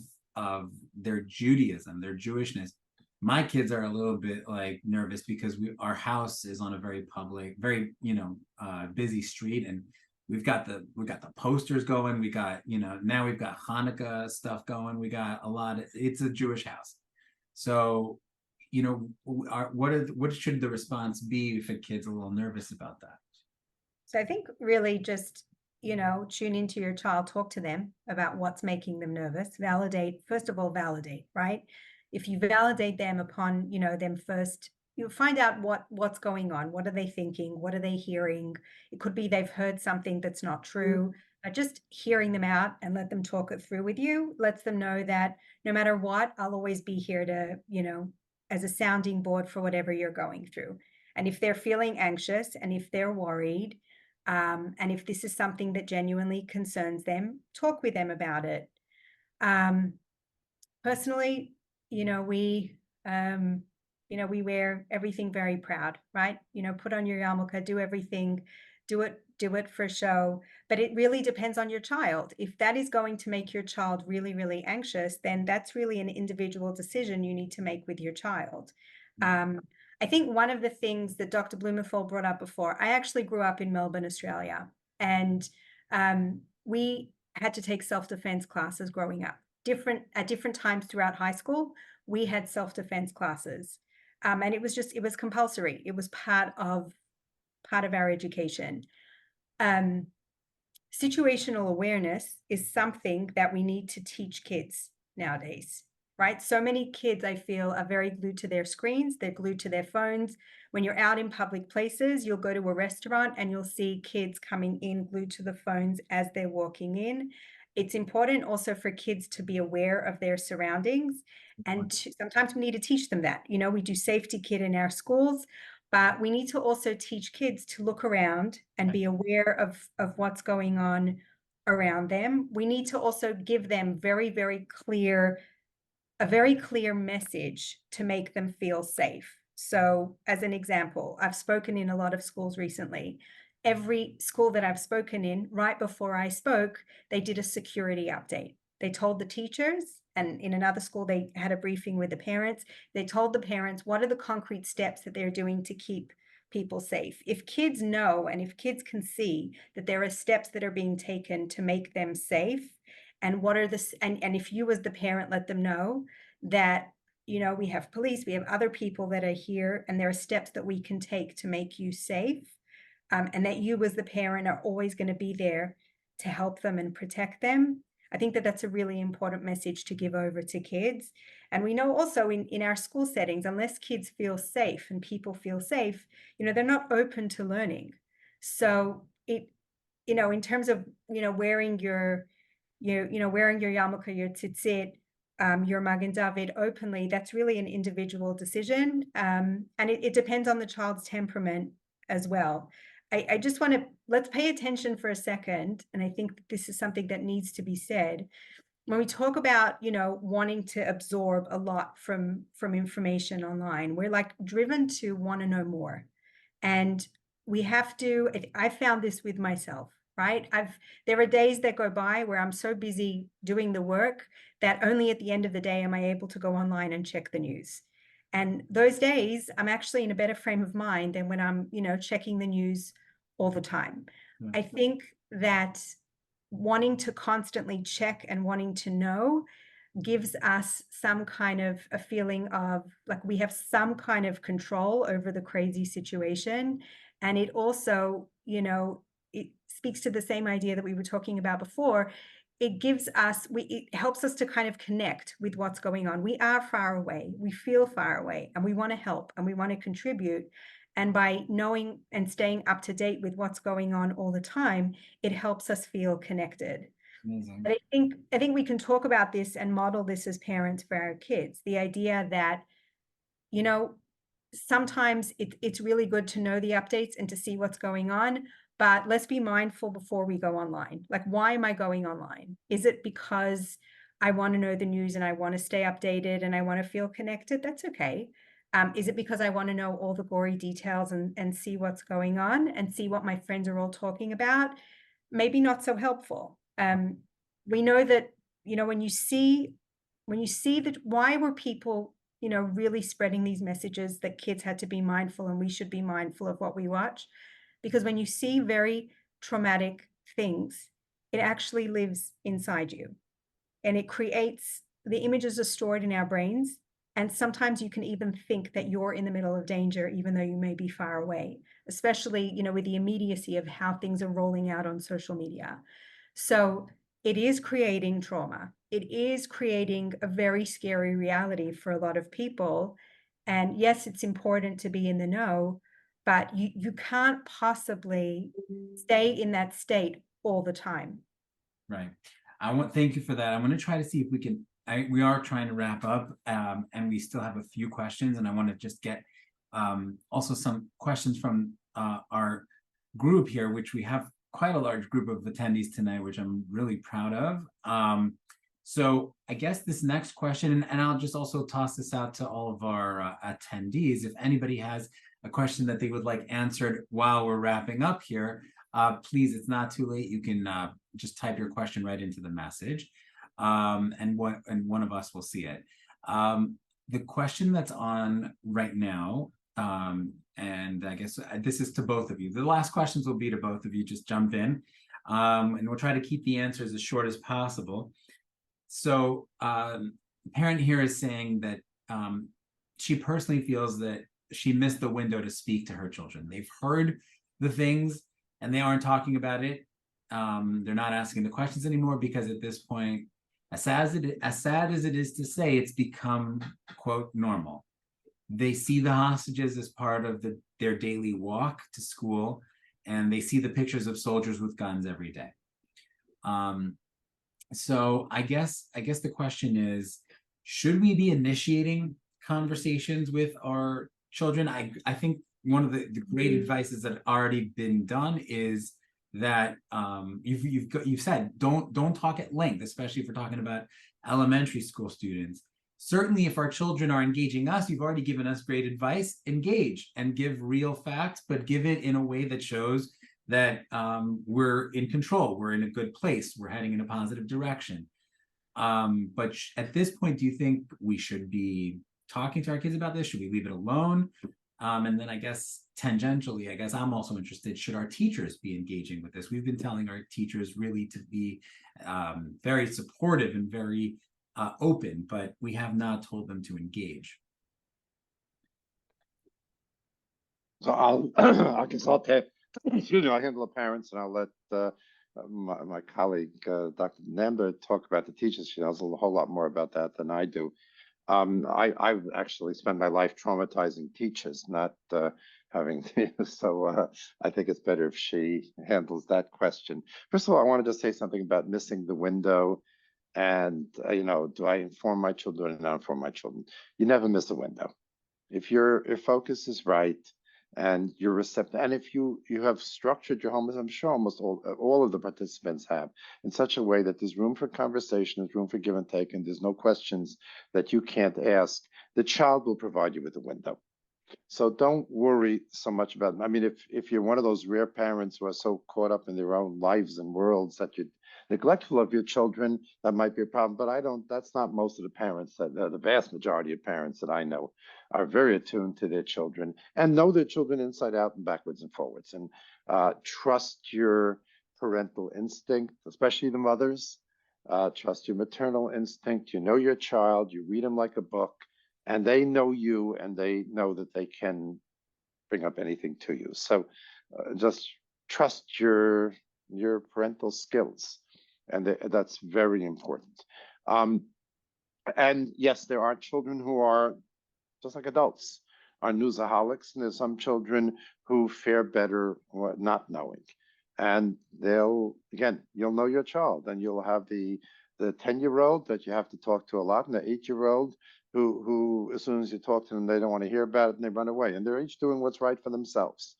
their Judaism, their Jewishness? My kids are a little bit like nervous because our house is on a very public, very busy street, and we've got the posters going. We got now we've got Hanukkah stuff going. We got a lot. It's a Jewish house, so what should the response be if a kid's a little nervous about that? So I think really just, tune into your child, talk to them about what's making them nervous, validate, first of all, validate, right? If you validate them upon, them first, you'll find out what's going on. What are they thinking? What are they hearing? It could be they've heard something that's not true. But just hearing them out and let them talk it through with you lets them know that no matter what, I'll always be here to, as a sounding board for whatever you're going through. And if they're feeling anxious and if they're worried, and if this is something that genuinely concerns them, talk with them about it. Personally, we wear everything very proud, right? Put on your yarmulke, do everything, do it for show. But it really depends on your child. If that is going to make your child really, really anxious, then that's really an individual decision you need to make with your child. I think one of the things that Dr. Blumenthal brought up before, I actually grew up in Melbourne, Australia, and we had to take self-defense classes growing up. At different times throughout high school, we had self-defense classes, and it was compulsory. It was part of our education. Situational awareness is something that we need to teach kids nowadays, right? So many kids, I feel, are very glued to their screens. They're glued to their phones. When you're out in public places, you'll go to a restaurant and you'll see kids coming in glued to the phones as they're walking in. It's important also for kids to be aware of their surroundings. And sometimes we need to teach them that. We do Safety Kit in our schools, but we need to also teach kids to look around and be aware of what's going on around them. We need to also give them very, very clear a very clear message to make them feel safe. So as an example, I've spoken in a lot of schools recently. Every school that I've spoken in, right before I spoke, they did a security update. They told the teachers, and in another school, they had a briefing with the parents. They told the parents what are the concrete steps that they're doing to keep people safe. If kids know and if kids can see that there are steps that are being taken to make them safe, and what are the and if you as the parent let them know that we have police, we have other people that are here, and there are steps that we can take to make you safe, and that you as the parent are always going to be there to help them and protect them. I think that that's a really important message to give over to kids. And we know also in our school settings, unless kids feel safe and people feel safe, they're not open to learning. So in terms of wearing your wearing your yarmulke, your tzitzit, your Magen David openly, that's really an individual decision. And it depends on the child's temperament as well. I just want to, let's pay attention for a second. And I think that this is something that needs to be said. When we talk about, wanting to absorb a lot from information online, we're like driven to want to know more. And we have to, I found this with myself, right? There are days that go by where I'm so busy doing the work that only at the end of the day am I able to go online and check the news. And those days, I'm actually in a better frame of mind than when I'm, checking the news all the time. Yeah. I think that wanting to constantly check and wanting to know gives us some kind of a feeling of like we have some kind of control over the crazy situation. And it also, it speaks to the same idea that we were talking about before. It helps us to kind of connect with what's going on. We are far away, we feel far away, and we want to help and we want to contribute. And by knowing and staying up to date with what's going on all the time, it helps us feel connected. Amazing. But I think we can talk about this and model this as parents for our kids. The idea that, sometimes it's really good to know the updates and to see what's going on, but let's be mindful before we go online. Like, why am I going online? Is it because I want to know the news and I want to stay updated and I want to feel connected? That's okay. Is it because I want to know all the gory details and see what's going on and see what my friends are all talking about? Maybe not so helpful. We know that, when you see that, why were people, really spreading these messages that kids had to be mindful and we should be mindful of what we watch? Because when you see very traumatic things, it actually lives inside you and it creates, the images are stored in our brains. And sometimes you can even think that you're in the middle of danger, even though you may be far away, especially, with the immediacy of how things are rolling out on social media. So it is creating trauma. It is creating a very scary reality for a lot of people. And yes, it's important to be in the know, but you can't possibly stay in that state all the time. Right. Thank you for that. I'm going to try to see if we can, we are trying to wrap up, and we still have a few questions, and I want to just get also some questions from our group here, which we have quite a large group of attendees tonight, which I'm really proud of. So I guess this next question, and I'll just also toss this out to all of our attendees, if anybody has a question that they would like answered while we're wrapping up here, please, it's not too late. You can just type your question right into the message, and one of us will see it. The question that's on right now, and I guess this is to both of you. The last questions will be to both of you. Just jump in, and we'll try to keep the answers as short as possible. So, parent here is saying that she personally feels that she missed the window to speak to her children. They've heard the things and they aren't talking about it. They're not asking the questions anymore because at this point, as sad as it is to say, it's become, quote, normal. They see the hostages as part of their daily walk to school, and they see the pictures of soldiers with guns every day. So I guess the question is, should we be initiating conversations with our children? I think one of the great advices that already been done is that you've said don't talk at length, especially if we're talking about elementary school students. Certainly, if our children are engaging us, you've already given us great advice. Engage and give real facts, but give it in a way that shows that we're in control, we're in a good place, we're heading in a positive direction. But at this point, do you think we should be talking to our kids about this? Should we leave it alone? And then I guess tangentially, I guess I'm also interested, should our teachers be engaging with this? We've been telling our teachers really to be very supportive and very open, but we have not told them to engage. So I guess I'll take, excuse me, I'll handle the parents and I'll let my colleague, Dr. Nanda, talk about the teachers. She knows a whole lot more about that than I do. I've actually spent my life traumatizing teachers, not having, so I think it's better if she handles that question. First of all, I wanted to say something about missing the window. And, do I inform my children or not inform my children? You never miss a window. If your focus is right, and you're receptive. And if you have structured your home, as I'm sure almost all of the participants have, in such a way that there's room for conversation, there's room for give and take, and there's no questions that you can't ask, the child will provide you with a window. So don't worry so much about, I mean, if you're one of those rare parents who are so caught up in their own lives and worlds that you're neglectful of your children, that might be a problem. But that's not most of the parents. The vast majority of parents that I know are very attuned to their children and know their children inside out and backwards and forwards, and trust your parental instinct, especially the mothers. Trust your maternal instinct. You know your child, you read them like a book, and they know you, and they know that they can bring up anything to you. So just trust your parental skills, and that's very important. And yes, there are children who are just like adults, are newsaholics, and there's some children who fare better not knowing. And you'll know your child, and you'll have the 10-year-old that you have to talk to a lot, and the 8-year-old who as soon as you talk to them, they don't want to hear about it and they run away, and they're each doing what's right for themselves.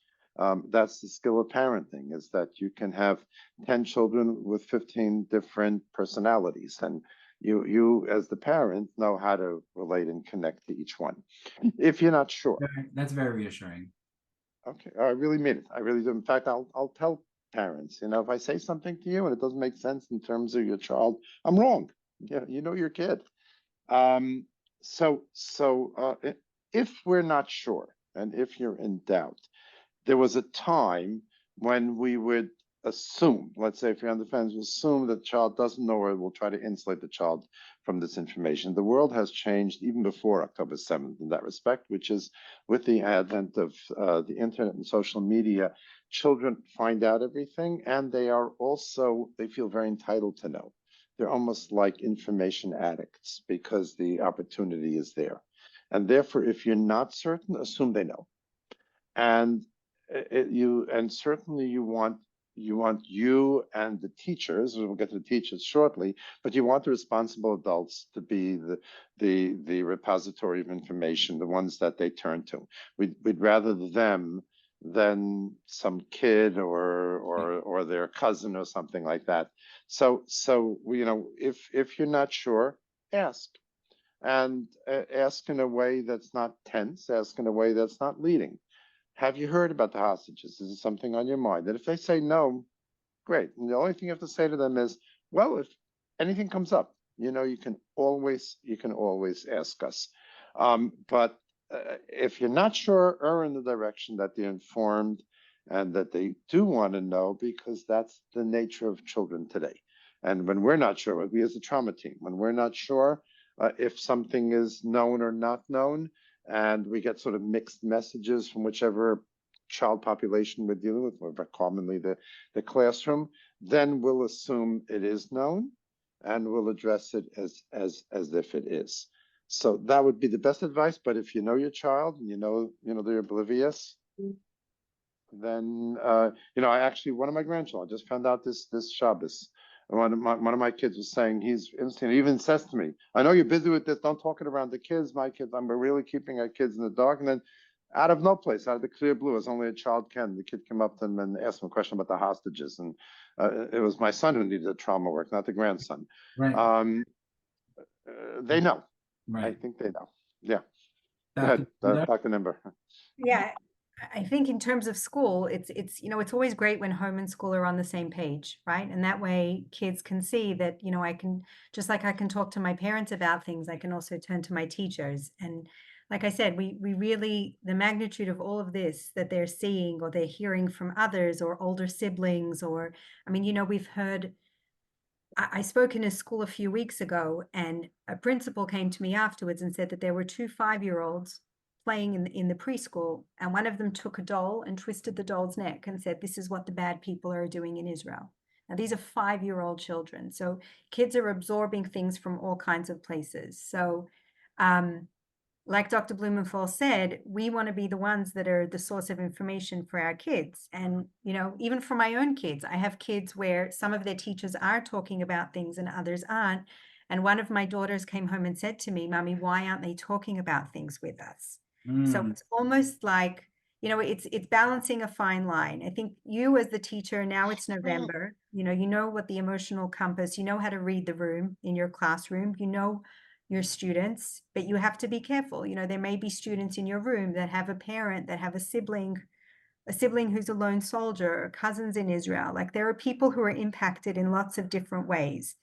That's the skill of parenting, is that you can have 10 children with 15 different personalities, and you as the parent know how to relate and connect to each one. If you're not sure. That's very reassuring. Okay, I really mean it. I really do. In fact, I'll tell parents, if I say something to you and it doesn't make sense in terms of your child, I'm wrong. Yeah, you know your kid. So if we're not sure, and if you're in doubt, there was a time when we would assume, let's say if you're on the fence, we'll assume that the child doesn't know, or we'll try to insulate the child from this information. The world has changed even before October 7th in that respect, which is with the advent of the internet and social media, children find out everything, and they feel very entitled to know. They're almost like information addicts because the opportunity is there. And therefore, if you're not certain, assume they know. And certainly you want you and the teachers, we'll get to the teachers shortly, but you want the responsible adults to be the repository of information, the ones that they turn to. We'd rather them than some kid or their cousin or something like that. So if you're not sure, ask. And ask in a way that's not tense, ask in a way that's not leading. Have you heard about the hostages? Is it something on your mind? And if they say no, great. And the only thing you have to say to them is, well, if anything comes up, you can always ask us. But if you're not sure, err in the direction that they're informed and that they do want to know, because that's the nature of children today. And when we're not sure, we as a trauma team, when we're not sure if something is known or not known, and we get sort of mixed messages from whichever child population we're dealing with, or very commonly the classroom, then we'll assume it is known, and we'll address it as if it is. So that would be the best advice. But if you know your child and you know they're oblivious, then I actually, one of my grandchildren, I just found out this Shabbos. One of my kids was saying, he's instant, he even says to me, I know you're busy with this, don't talk it around the kids, my kids, I'm really keeping our kids in the dark. And then out of no place, out of the clear blue, as only a child can, the kid came up to him and asked him a question about the hostages. And it was my son who needed the trauma work, not the grandson. Right. They know. Right. I think they know. Yeah. Go Dr. ahead, Dr. Nimber. Yeah, I think in terms of school, it's always great when home and school are on the same page, right? And that way kids can see that, I can, just like I can talk to my parents about things, I can also turn to my teachers. And like I said, we really, the magnitude of all of this that they're seeing or they're hearing from others or older siblings, or, we've heard, I spoke in a school a few weeks ago, and a principal came to me afterwards and said that there were 2 5-year-olds playing in the preschool, and one of them took a doll and twisted the doll's neck and said, this is what the bad people are doing in Israel. Now, these are 5-year-old children. So kids are absorbing things from all kinds of places. So like Dr. Blumenthal said, we want to be the ones that are the source of information for our kids. And, even for my own kids, I have kids where some of their teachers are talking about things and others aren't. And one of my daughters came home and said to me, Mommy, why aren't they talking about things with us? So it's almost like, you know, it's balancing a fine line. I think you as the teacher, now it's November, you know what the emotional compass, you know how to read the room in your classroom, you know your students, but you have to be careful. You know, there may be students in your room that have a parent, that have a sibling who's a lone soldier, or cousins in Israel. Like, there are people who are impacted in lots of different ways.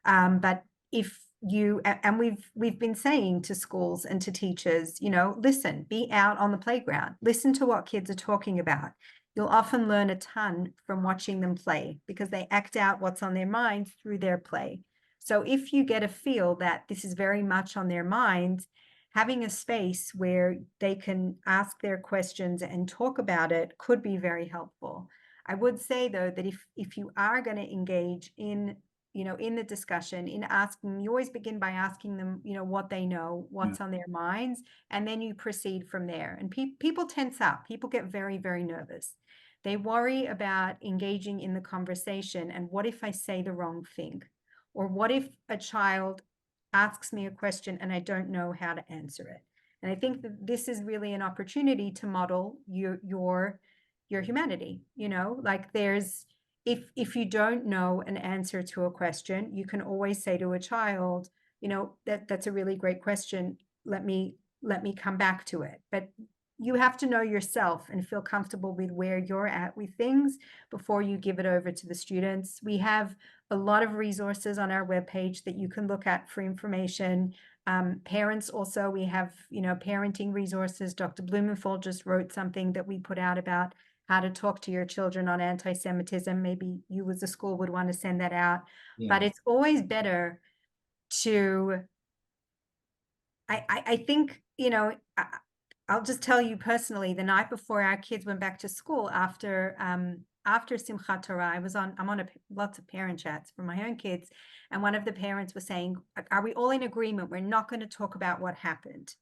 But if you, and we've been saying to schools and to teachers, you know, listen, be out on the playground, listen to what kids are talking about. You'll often learn a ton from watching them play, because they act out what's on their minds through their play. So if you get a feel that this is very much on their minds, having a space where they can ask their questions and talk about it could be very helpful. I would say, though, that if you are going to engage in, in the discussion, in asking, you always begin by asking them, what they know, what's on their minds, and then you proceed from there. And people tense up, people get very, very nervous. They worry about engaging in the conversation, and what if I say the wrong thing? Or what if a child asks me a question and I don't know how to answer it? And I think that this is really an opportunity to model your humanity. Like, there's, if you don't know an answer to a question, you can always say to a child, that's a really great question. Let me come back to it. But you have to know yourself and feel comfortable with where you're at with things before you give it over to the students. We have a lot of resources on our webpage that you can look at for information. Parents also, we have, parenting resources. Dr. Blumenthal just wrote something that we put out about how to talk to your children on anti-Semitism. Maybe you as a school would want to send that out. But it's always better to, I think, I'll just tell you personally, the night before our kids went back to school after Simchat Torah, I'm on lots of parent chats for my own kids, and one of the parents was saying, "Are we all in agreement? We're not going to talk about what happened,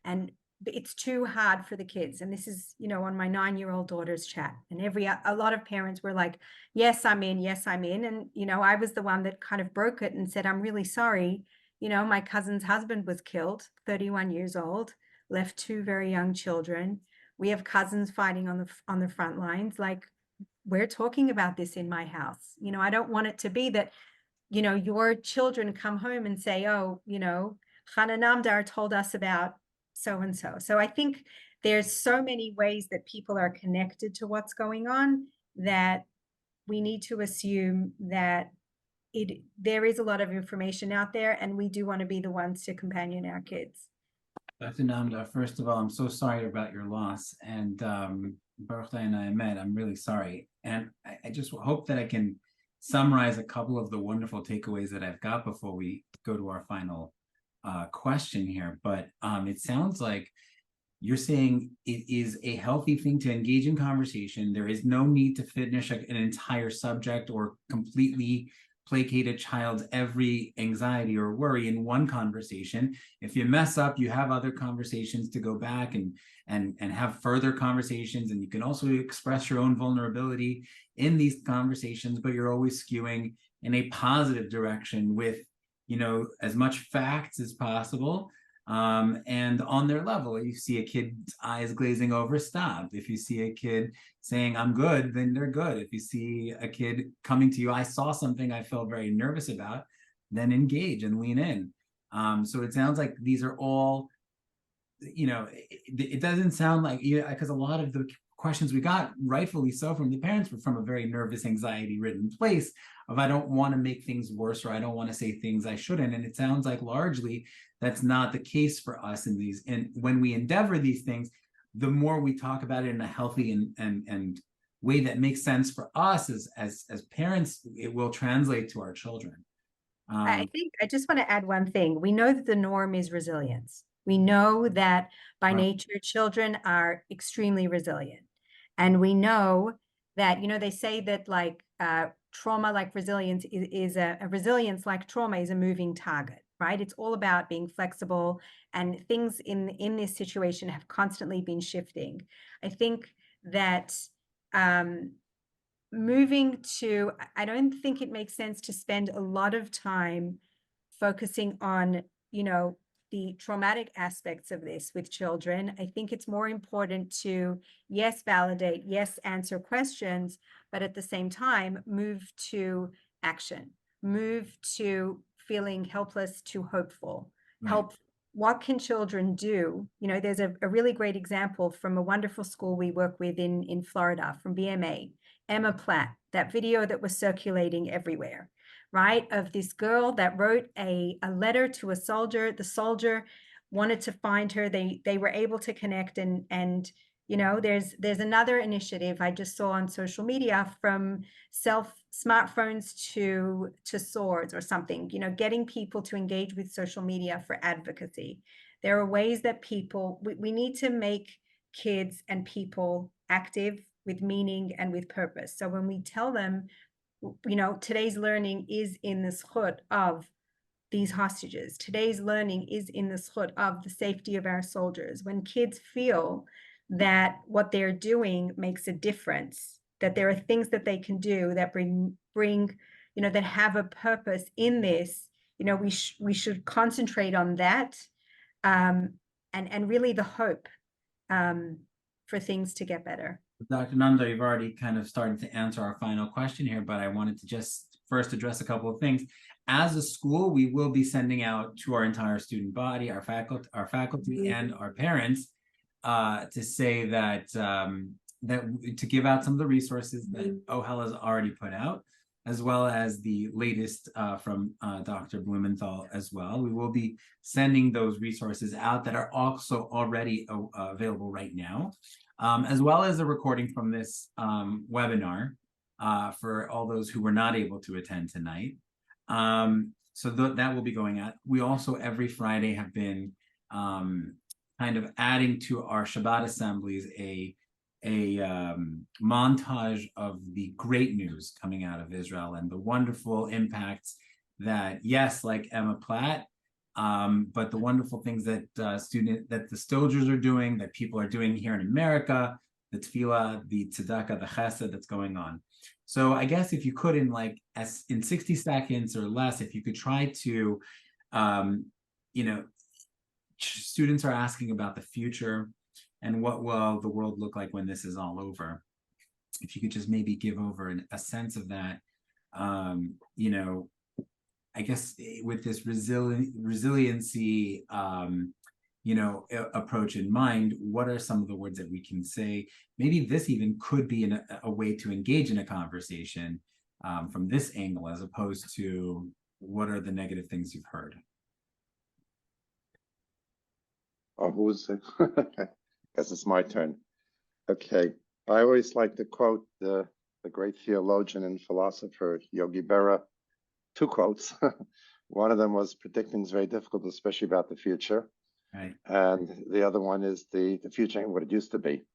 and it's too hard for the kids." And this is, on my 9-year-old daughter's chat, and a lot of parents were like, "Yes, I'm in. Yes, I'm in." And I was the one that kind of broke it and said, "I'm really sorry. My cousin's husband was killed, 31 years old, left 2 very young children. We have cousins fighting on the front lines. Like, we're talking about this in my house. I don't want it to be that, your children come home and say, oh, Chana Namdar told us about so-and-so." So I think there's so many ways that people are connected to what's going on, that we need to assume that there is a lot of information out there, and we do want to be the ones to companion our kids. Dr. Namda, first of all, I'm so sorry about your loss, and Baruch and I met. I'm really sorry, and I just hope that I can summarize a couple of the wonderful takeaways that I've got before we go to our final question here. But it sounds like you're saying it is a healthy thing to engage in conversation. There is no need to finish an entire subject or completely placate a child's every anxiety or worry in one conversation. If you mess up, you have other conversations to go back and have further conversations, and you can also express your own vulnerability in these conversations, but you're always skewing in a positive direction with, as much facts as possible. And on their level, if you see a kid's eyes glazing over, stop. If you see a kid saying, "I'm good," then they're good. If you see a kid coming to you, "I saw something I felt very nervous about," then engage and lean in. So it sounds like these are all, it doesn't sound like, because a lot of the questions we got, rightfully so, from the parents were from a very nervous, anxiety-ridden place of, I don't want to make things worse, or I don't want to say things I shouldn't. And it sounds like largely that's not the case for us in these. And when we endeavor these things, the more we talk about it in a healthy and way that makes sense for us as parents, it will translate to our children. I think I just want to add one thing. We know that the norm is resilience. We know that by nature, children are extremely resilient. And we know that, they say that, like, trauma like resilience is a resilience like trauma is a moving target, right? It's all about being flexible, and things in this situation have constantly been shifting. I think that I don't think it makes sense to spend a lot of time focusing on, the traumatic aspects of this with children. I think it's more important to, yes, validate, yes, answer questions, but at the same time, move to action, move to feeling helpless to hopeful. Right. Help. What can children do? You know, there's a really great example from a wonderful school we work with in Florida, from BMA, Emma Platt, that video that was circulating everywhere, right? Of this girl that wrote a letter to a soldier. The soldier wanted to find her. They were able to connect, and you know, there's another initiative I just saw on social media, from smartphones to swords or something, you know, getting people to engage with social media for advocacy. There are ways that we need to make kids and people active with meaning and with purpose. So when we tell them, you know, today's learning is in the zchut of these hostages, today's learning is in the zchut of the safety of our soldiers. When kids feel that what they're doing makes a difference, that there are things that they can do that bring you know, that have a purpose in this, you know, we should concentrate on that, and really the hope for things to get better. Dr. Nanda, you've already kind of started to answer our final question here, but I wanted to just first address a couple of things. As a school, we will be sending out to our entire student body, our faculty and our parents, to say that to give out some of the resources that OHEL has already put out, as well as the latest from Dr. Blumenthal as well. We will be sending those resources out that are also already available right now, as well as a recording from this webinar for all those who were not able to attend tonight. So that will be going out. We also every Friday have been kind of adding to our Shabbat assemblies a montage of the great news coming out of Israel and the wonderful impacts that, yes, like Emma Platt, but the wonderful things that the soldiers are doing, that people are doing here in America, the tefillah, the tzedakah, the chesed that's going on. So I guess if you could, in 60 seconds or less, if you could try to, you know, students are asking about the future and what will the world look like when this is all over. If you could just maybe give over a sense of that, you know, I guess with this resiliency, you know, approach in mind, what are some of the words that we can say? Maybe this even could be a way to engage in a conversation from this angle, as opposed to what are the negative things you've heard? Oh, who's it? Guess it's my turn. Okay. I always like to quote the great theologian and philosopher Yogi Berra. Two quotes. One of them was predicting is very difficult, especially about the future. Right. And the other one is the future ain't what it used to be.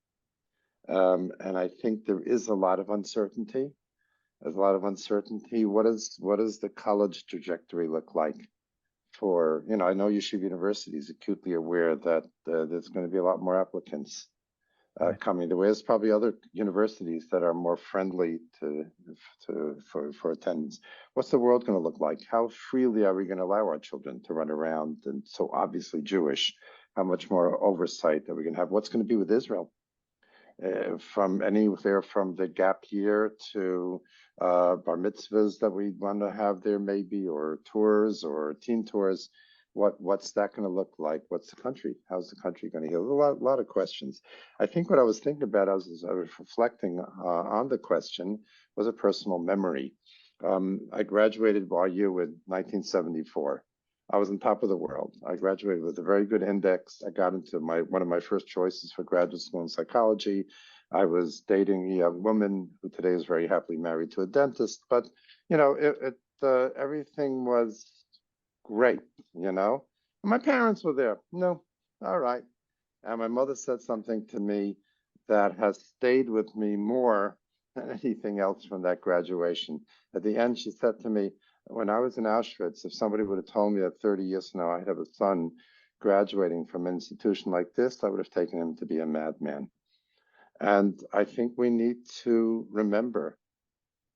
And I think there is a lot of uncertainty. There's a lot of uncertainty. What does the college trajectory look like? For, you know, I know Yeshiva University is acutely aware that there's going to be a lot more applicants coming. There's probably other universities that are more friendly for attendance. What's the world going to look like? How freely are we going to allow our children to run around and so obviously Jewish? How much more oversight are we going to have? What's going to be with Israel? From anywhere from the gap year to bar mitzvahs that we want to have there maybe, or tours or teen tours. What's that going to look like? What's the country? How's the country going to heal? A lot of questions. I think what I was thinking about as I was reflecting on the question was a personal memory. I graduated YU in 1974. I was on top of the world. I graduated with a very good index. I got into one of my first choices for graduate school in psychology. I was dating a young woman who today is very happily married to a dentist. But, you know, everything was great, you know. And my parents were there. No, all right. And my mother said something to me that has stayed with me more than anything else from that graduation. At the end, she said to me, when I was in Auschwitz, if somebody would have told me that 30 years from now I'd have a son graduating from an institution like this, I would have taken him to be a madman. And I think we need to remember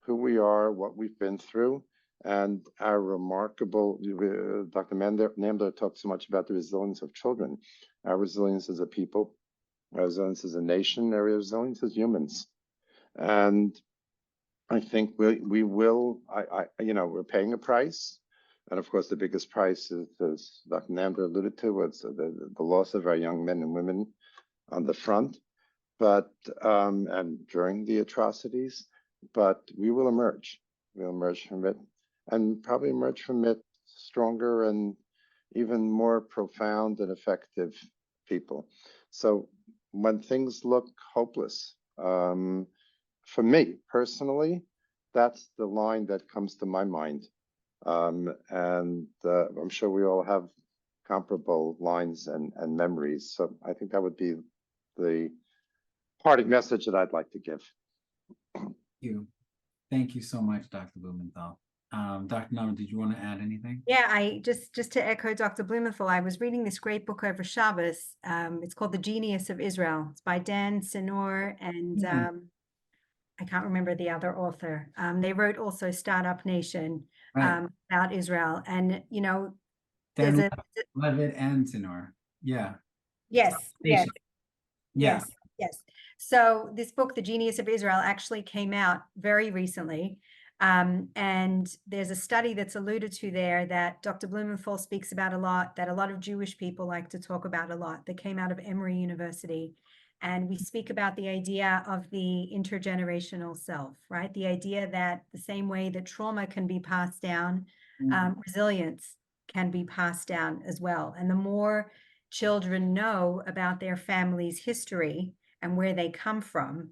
who we are, what we've been through, and our remarkable, Dr. Namdar talked so much about the resilience of children, our resilience as a people, our resilience as a nation, our resilience as humans. And I think we will, we're paying a price. And of course, the biggest price is, as Dr. Namdar alluded to, was the loss of our young men and women on the front, but and during the atrocities, but we will emerge. We'll emerge from it, and probably emerge from it stronger and even more profound and effective people. So when things look hopeless, for me personally, that's the line that comes to my mind. And I'm sure we all have comparable lines and memories. So I think that would be the parting message that I'd like to give. Thank you so much, Dr. Blumenthal. Dr. Nauman, did you want to add anything? Yeah, I just to echo Dr. Blumenthal, I was reading this great book over Shabbos. It's called The Genius of Israel. It's by Dan Senor and I can't remember the other author. They wrote also Startup Nation about Israel. And, you know, Dan there's Levitt and Senor. Yeah. Yes. Yeah. Yes. So this book, The Genius of Israel, actually came out very recently. And there's a study that's alluded to there that Dr. Blumenthal speaks about a lot, that a lot of Jewish people like to talk about a lot, that came out of Emory University. And we speak about the idea of the intergenerational self, right? The idea that the same way that trauma can be passed down, resilience can be passed down as well. And the more children know about their family's history and where they come from,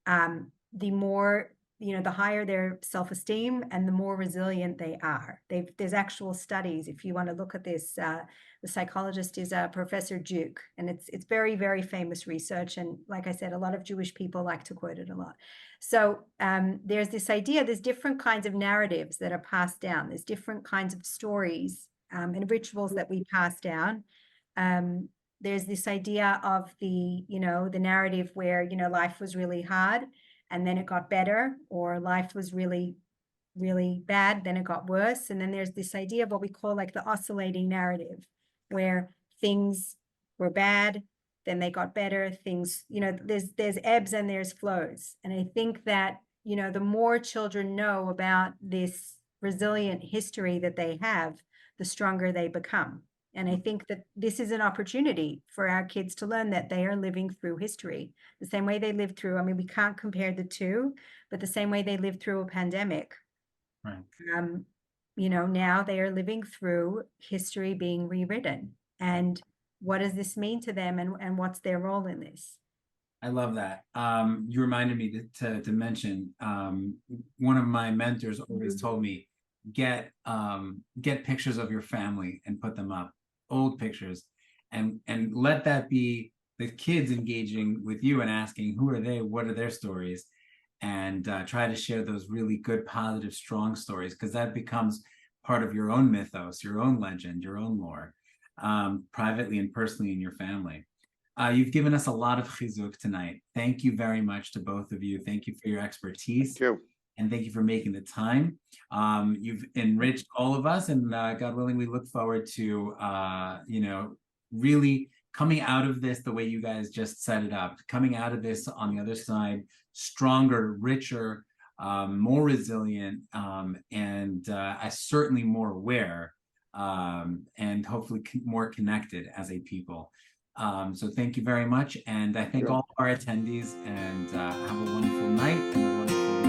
the more, the higher their self-esteem and the more resilient they are. There's actual studies. If you want to look at this, the psychologist is Professor Duke, and it's very, very famous research. And like I said, a lot of Jewish people like to quote it a lot. So there's this idea, there's different kinds of narratives that are passed down. There's different kinds of stories and rituals that we pass down. There's this idea of the narrative where, life was really hard and then it got better, or life was really, really bad, then it got worse. And then there's this idea of what we call like the oscillating narrative, where things were bad, then they got better, things, there's ebbs and there's flows. And I think that, the more children know about this resilient history that they have, the stronger they become. And I think that this is an opportunity for our kids to learn that they are living through history the same way they lived through. I mean, we can't compare the two, but the same way they lived through a pandemic. Right. Now they are living through history being rewritten. And what does this mean to them, and what's their role in this? I love that. You reminded me to mention, one of my mentors always told me, get pictures of your family and put them up, old pictures, and let that be the kids engaging with you and asking, who are they, what are their stories, and try to share those really good, positive, strong stories, because that becomes part of your own mythos, your own legend, your own lore, privately and personally in your family. You've given us a lot of chizuk tonight. Thank you very much to both of you. Thank you for your expertise. Thank you. And thank you for making the time. You've enriched all of us, and God willing, we look forward to, really coming out of this the way you guys just set it up, coming out of this on the other side, stronger, richer, more resilient, and certainly more aware, and hopefully more connected as a people. So thank you very much. And I thank all our attendees, and have a wonderful night and a wonderful